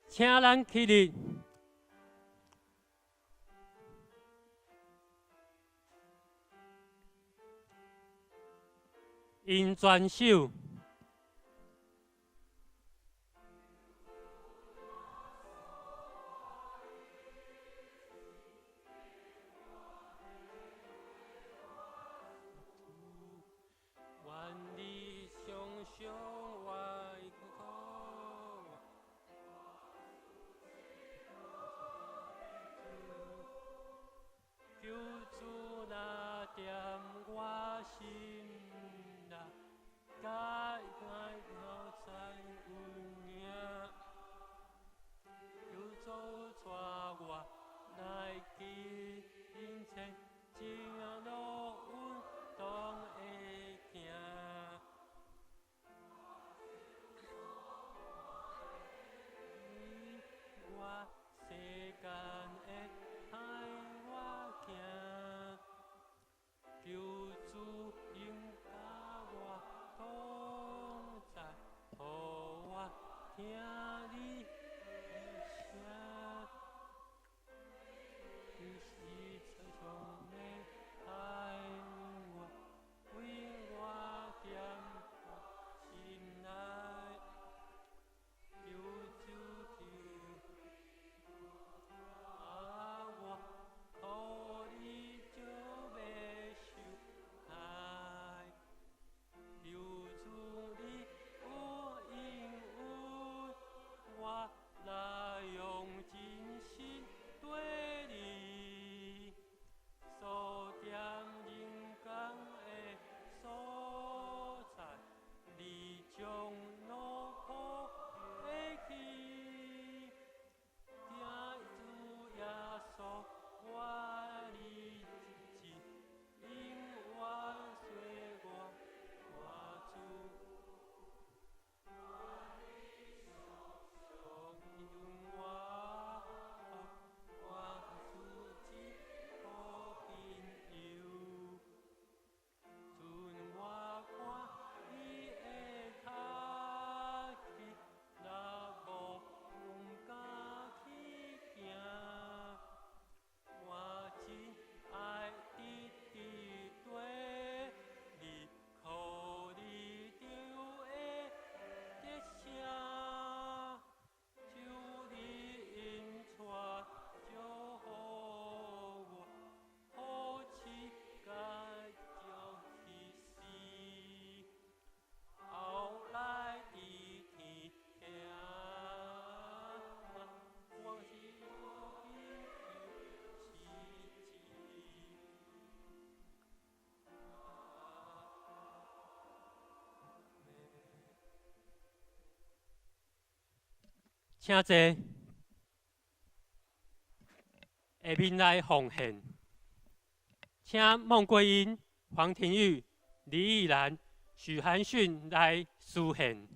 S2: 请咱起立，因转手。愿你常常我口。救主那点我心内，该我在有影，救主带我来见前，正路运动会行。我世间的爱我行，救主应甲我同在，予我听你声，你是最终的爱我，为我点心内，救主我，予你就袂受害，留住你有应允，我来用真心对你，所点人间的所在，你将怒苦背去。听主耶稣，我立志，因我随我主，用我主之好朋友，准我看你的脚去，若无不敢去行。我真爱你的对你，靠你就会得胜，就你因带就好我，好乞丐就去死，后来的天听，我是我的请坐，下面来奉献，请孟桂英、黄庭玉、李义兰、许涵训来书献。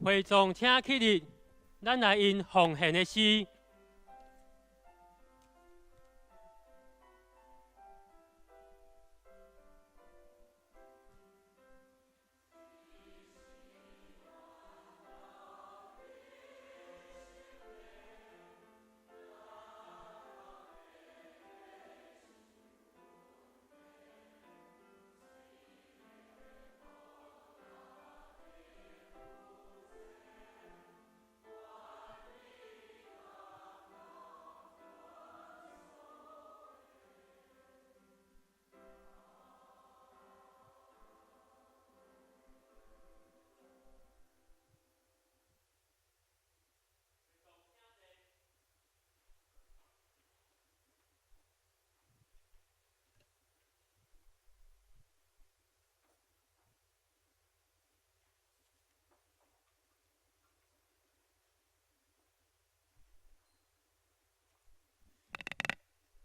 S2: 会众请起立，咱来因奉献的诗。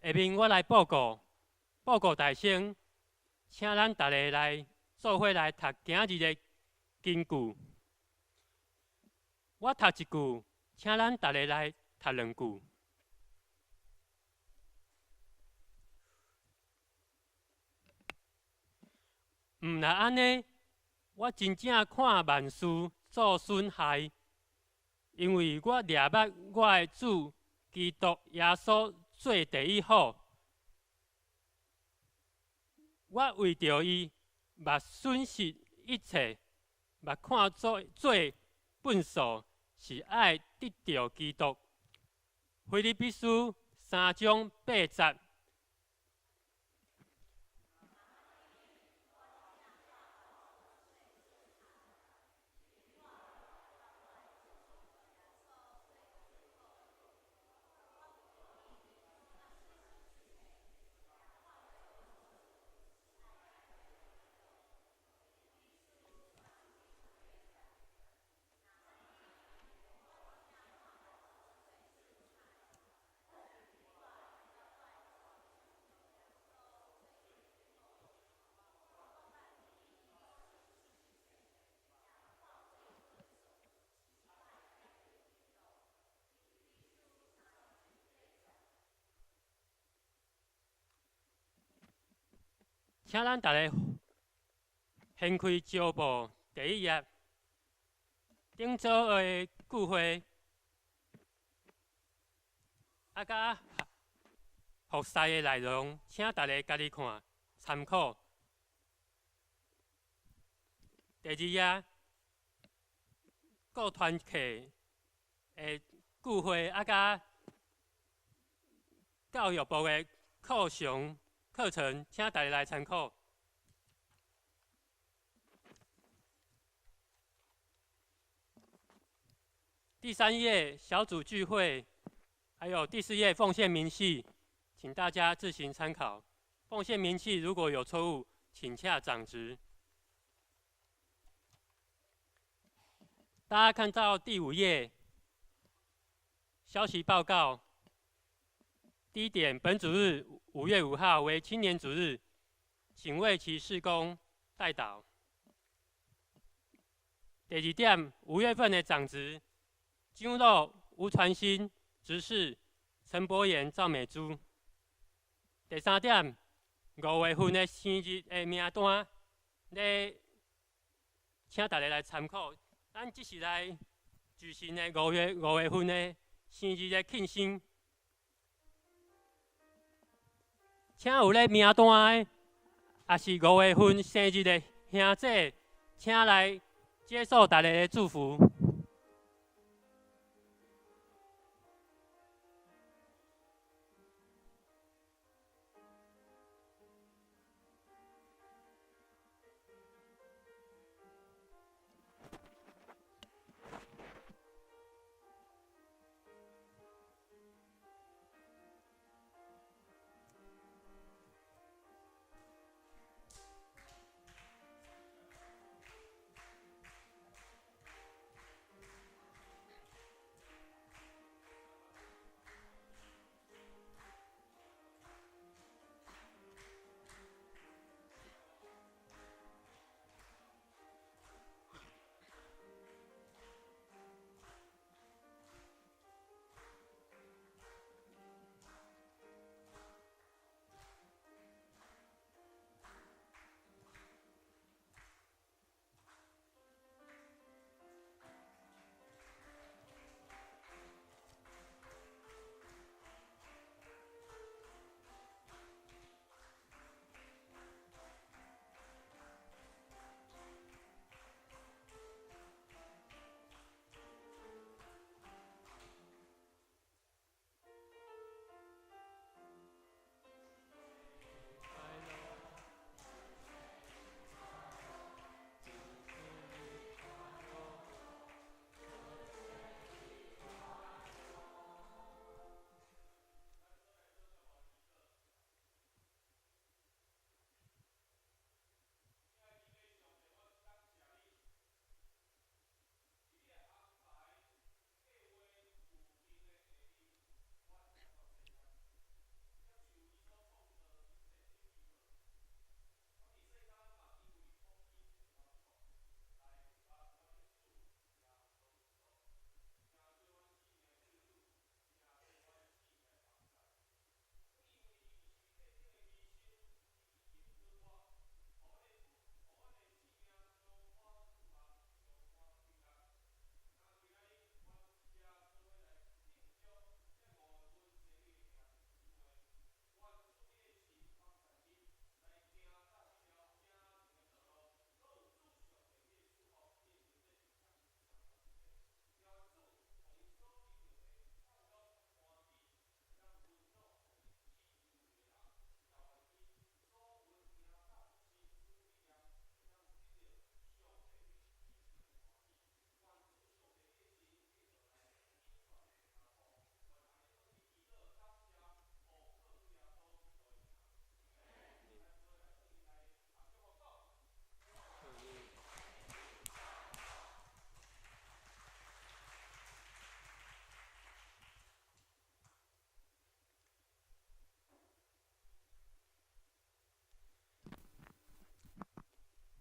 S2: 下面我来报告大声，请咱大家来做伙来读今日的金句。我读一句，请咱大家来读两句。毋若安尼，我真正看万事做损害，因为我掠捌我的主基督耶稣做第一好，我为着伊，目损失一切，目看做粪扫，是爱得着基督。腓立比书3章8节。请咱大家掀开招簿第1页，顶组的句会，甲服侍的内容，请大家家己看参考。第2页，各团契的句会，甲教育部的课程，请大家来参考。第3页小组聚会，还有第4页奉献明细，请大家自行参考。奉献明细如果有错误，请洽长职。大家看到第5页消息报告。第1点，本主日5月5号为青年主日，请为其事工代祷。第2点，5月份的长职，张肉、吴传新、执事陈柏妍、赵美珠。第3点，5月份的生日的名单，请大家来参考。咱即时来举行的5月份的生日的庆生。请有咧名单的，也是5月份生日的兄姐，请来接受大家的祝福。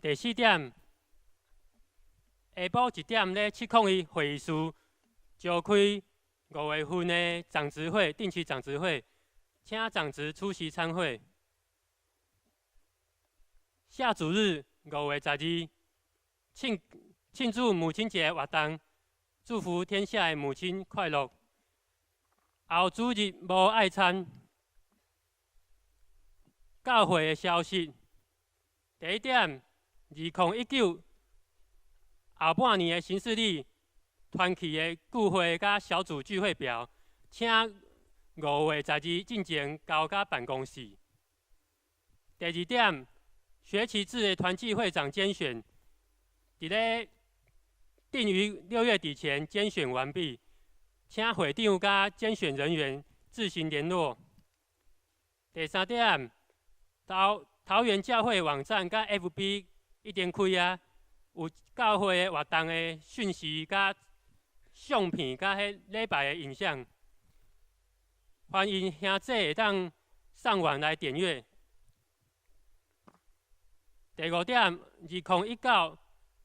S2: 第4点，下晡1点咧701会议室召开5月份的长职会，定期长职会，请长职出席参会。下主日5月12日，庆祝母亲节活动，祝福天下的母亲快乐。后主日无爱餐。教会的消息，第1点，2019后半年的行事历、团契的聚会甲小组聚会表，请5月12日进前交到办公室。第2点，学期制的团契会长拣选，定于6月底前拣选完毕，请会长甲拣选人员自行联络。第3点，桃园教会网站甲 FB 一定开啊，有教会的活动的讯息甲相片甲迄礼拜的影像，欢迎兄弟会当上网来点阅。第5点，2019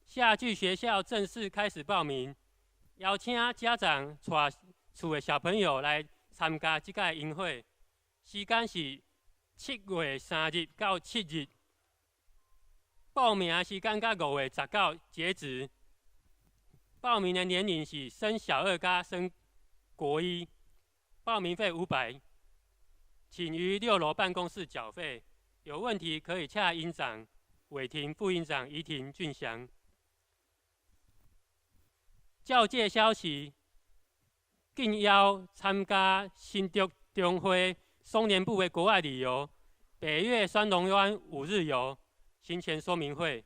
S2: 夏季学校正式开始报名，邀请家长带厝的小朋友来参加这个营会，时间是7月3日到7日，报名的时间到5月19截止。报名的年龄是升小2加升国1，报名费500，请于6楼办公室缴费。有问题可以洽营长伟霆、副营长怡婷、俊祥。教界消息，敬邀参加新竹中会松年部的国外旅游，北越双龙湾5日游行前说明会，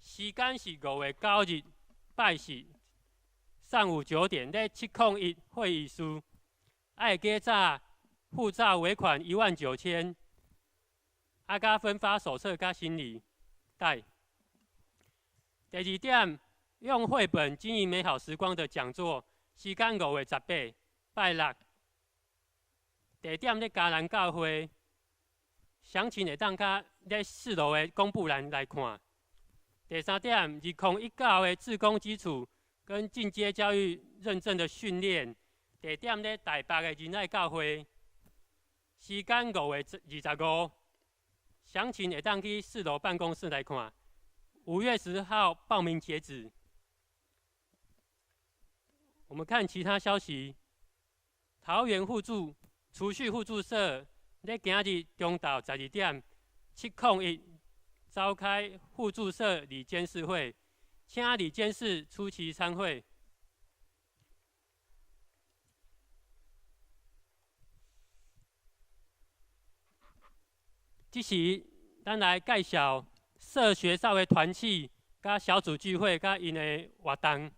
S2: 时间是5月9日拜四上午9点，在701会议室，爱加早护照尾款19000，加分发手册加行李袋。第2点，用绘本经营美好时光的讲座，时间5月18拜六，地点在嘉南教会，详情会当甲在4楼的公布栏来看。第3点，2019的志工基础跟进阶教育认证的训练，地点在台北的仁爱教会，时间5月25，详情会当去4楼办公室来看。5月10号报名截止。我们看其他消息，桃园储蓄互助社在今日中昼12点701召开互助社理监事会，请理监事出席参会。这时，咱来介绍社学校的团契、甲小组聚会、甲因的活动。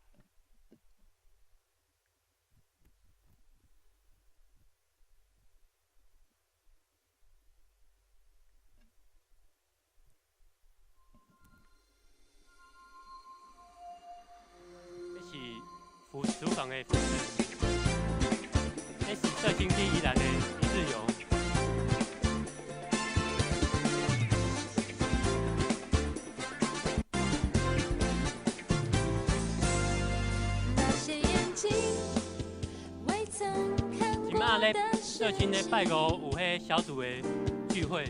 S2: 厨房的服饰，这是社经地宜兰的一日游。今仔咧社青咧拜5有迄小组的聚会，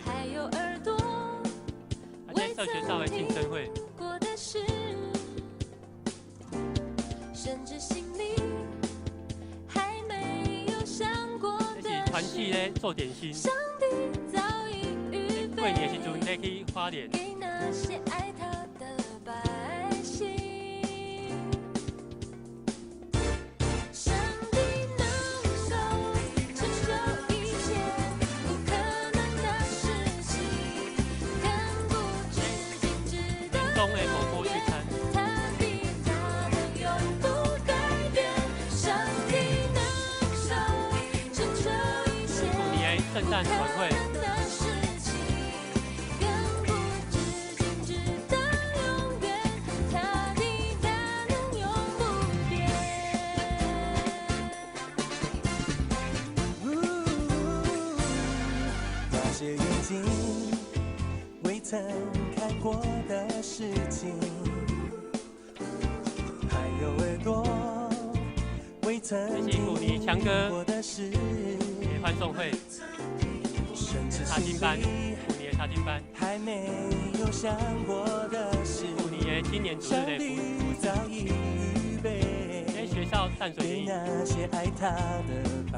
S2: 这社学校的庆生会。甚至心里还没有想过的是团契咧做点心。过年的时阵咧去花莲。给那些爱他的百姓。上帝能手承受一切不可能的事情，更不知禁止的火锅聚餐。圣诞晚会，
S4: 那些眼睛未曾看。看过的事情，还有耳朵未曾听过的事，
S2: 欢送会，插金班，5年插金班，
S4: 还没有想过的事
S2: ，5年青年组日的服
S4: 早已预备，
S2: 在学校淡水联谊，
S4: 那些爱他的百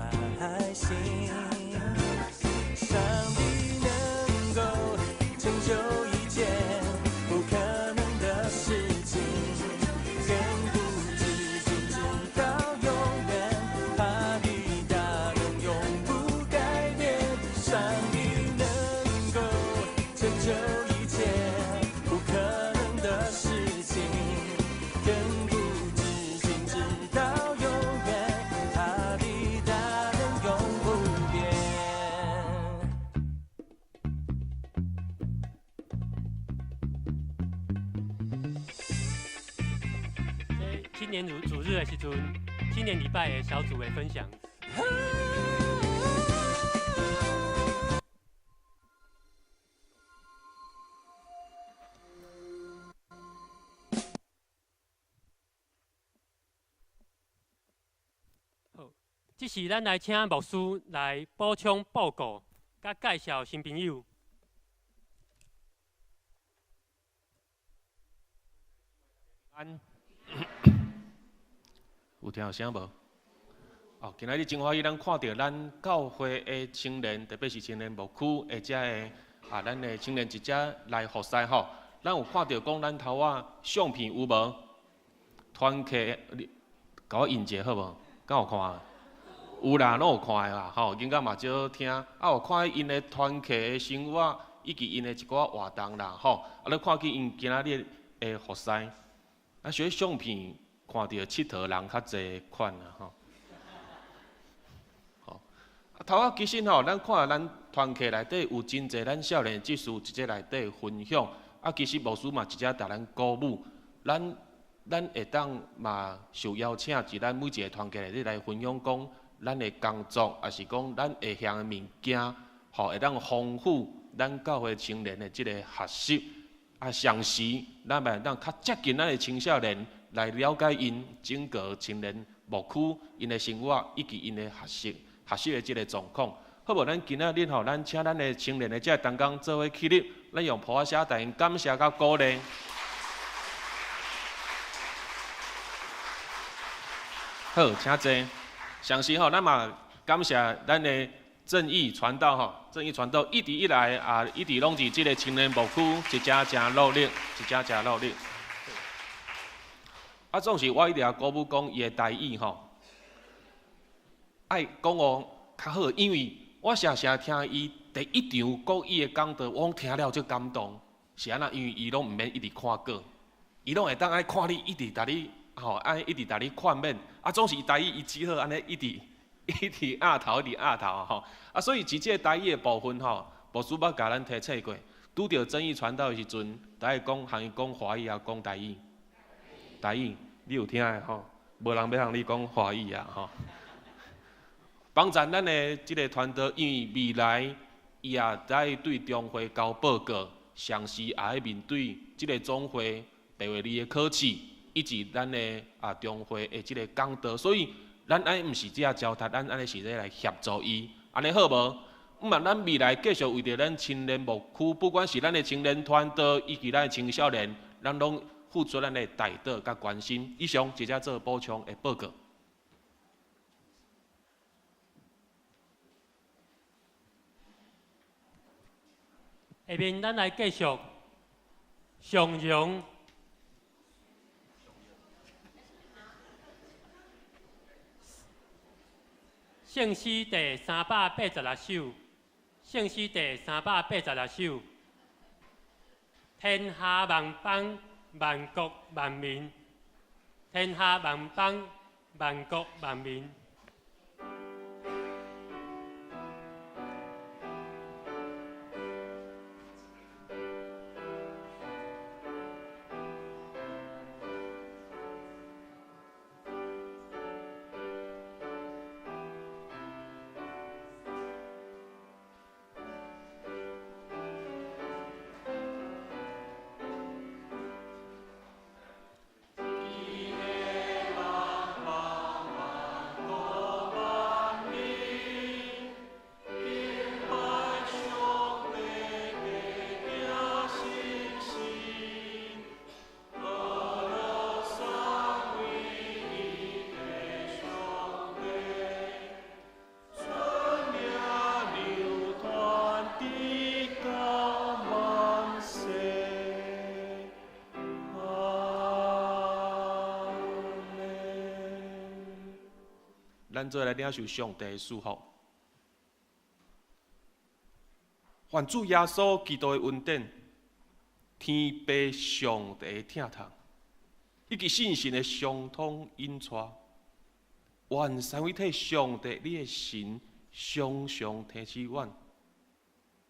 S4: 姓，上帝能够成就一切不可能的事情，更不知仅直到永远，他的大能永不改变。上帝能够成就一切不可能的事情，更不知仅直到永远，他的大能永不变。
S2: 青年主日的时阵，青年礼拜的小组的分享。好，这是咱来请牧师来补充报告，甲介绍新朋友。
S5: 有听有声无？哦，今仔日真欢喜，咱看到咱教会的青年，特别是青年牧区或者的咱的青年一只来服侍吼。咱有看到讲咱头仔相片有无？团契，甲我印一下好无？敢有看？有啦，拢有看的啦吼。应该嘛少听，有看因的团契的生活，以及因的一寡活动啦吼。你看见因今仔日的服侍，所以相片。看到佚佗人较侪款啦吼，吼头仔其实吼，咱看咱团契内底有真侪咱少年技术一节内底分享，其实牧师嘛一直甲咱鼓舞，咱会当嘛受邀请伫咱每一个团契内底来分享讲咱的工作，也是讲咱下项的物件，吼会当丰富咱教会青年的即个学习，上时咱嘛当较接近咱的青少年。来了解因整个青年牧区因的生活以及因的学习的这个状况。好无？咱今仔日吼，咱请咱的青年的这个同工做伙起立，咱用普写带因感谢甲鼓励。好，请坐。上时吼，咱嘛感谢咱的正义传道吼，正义传道一直以来一直拢是这个青年牧区一只真努力，一只真努力。总是我一定鼓舞讲伊的台语吼，爱讲哦较好，因为我常常听伊第一场国语的讲道，我听了足感动。是安那？因为伊拢毋免一直看稿，伊拢会当爱看你一直甲你爱一直甲你劝勉。总是伊台语伊只好安尼一直压头吼。所以即这台语的部分吼，牧师捌甲咱提醒过，拄着正义传道的时阵，大家向伊讲华语讲台语。台语，你有听的吼？无人要向你讲华语吼。帮助咱的即个团队，因为未来伊也在对中会交报告，上时也会面对即个总会地位里的考试，以及咱的中会的即个讲道，所以咱安尼毋是只教他，咱安尼是咧来协助伊，安尼好无？咱未来继续为着咱青年牧区，不管是咱的青年团队，以及咱的青少年，咱拢付出咱的大道甲关心。以上直接做补充的报告。
S2: 下面咱来继续上荣圣诗第386首，圣诗第386首。天下万邦，万国万民，天下万邦，万国万民。
S5: 咱做来领受上帝的祝福。愿主耶稣基督的恩典、天父上帝的疼痛，以及信心的相通引带，愿三位一体上帝你的神常常提起阮。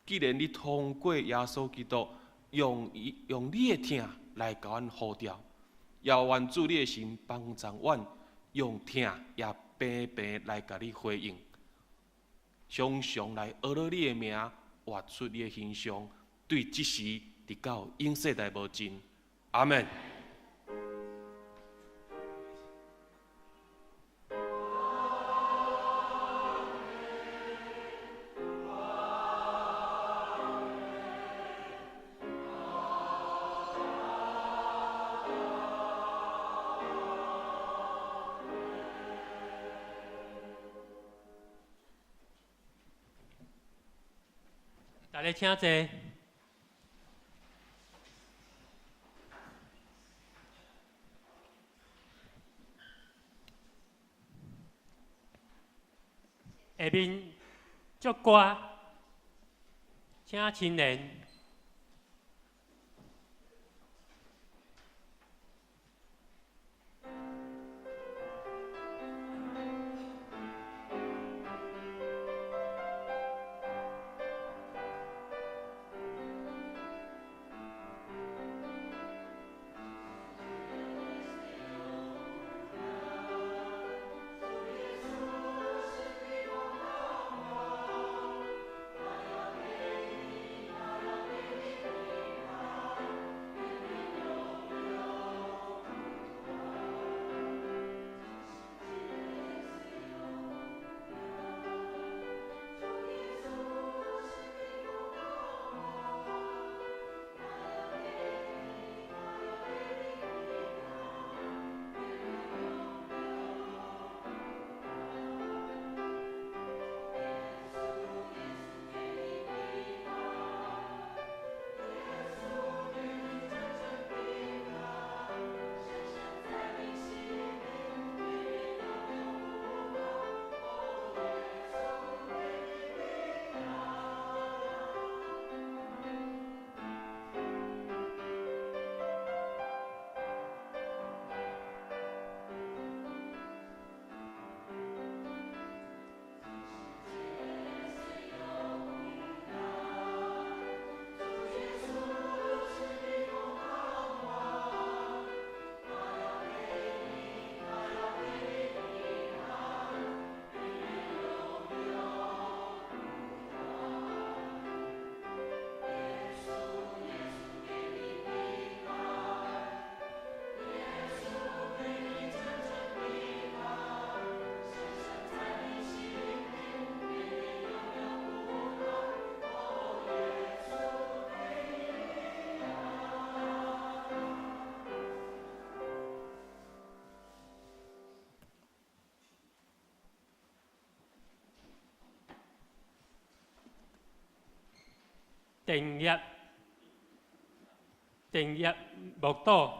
S5: 既然你通过耶稣基督用你的疼来甲阮呼召，也愿主你的神帮助阮用疼也平平来甲你回应，常常来学了你的名，活出你的形象，对即时直到永世代无尽。阿门。
S2: 大家请坐。下面祝歌，请青年。定业木岛。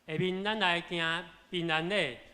S2: 下面咱来行平安礼。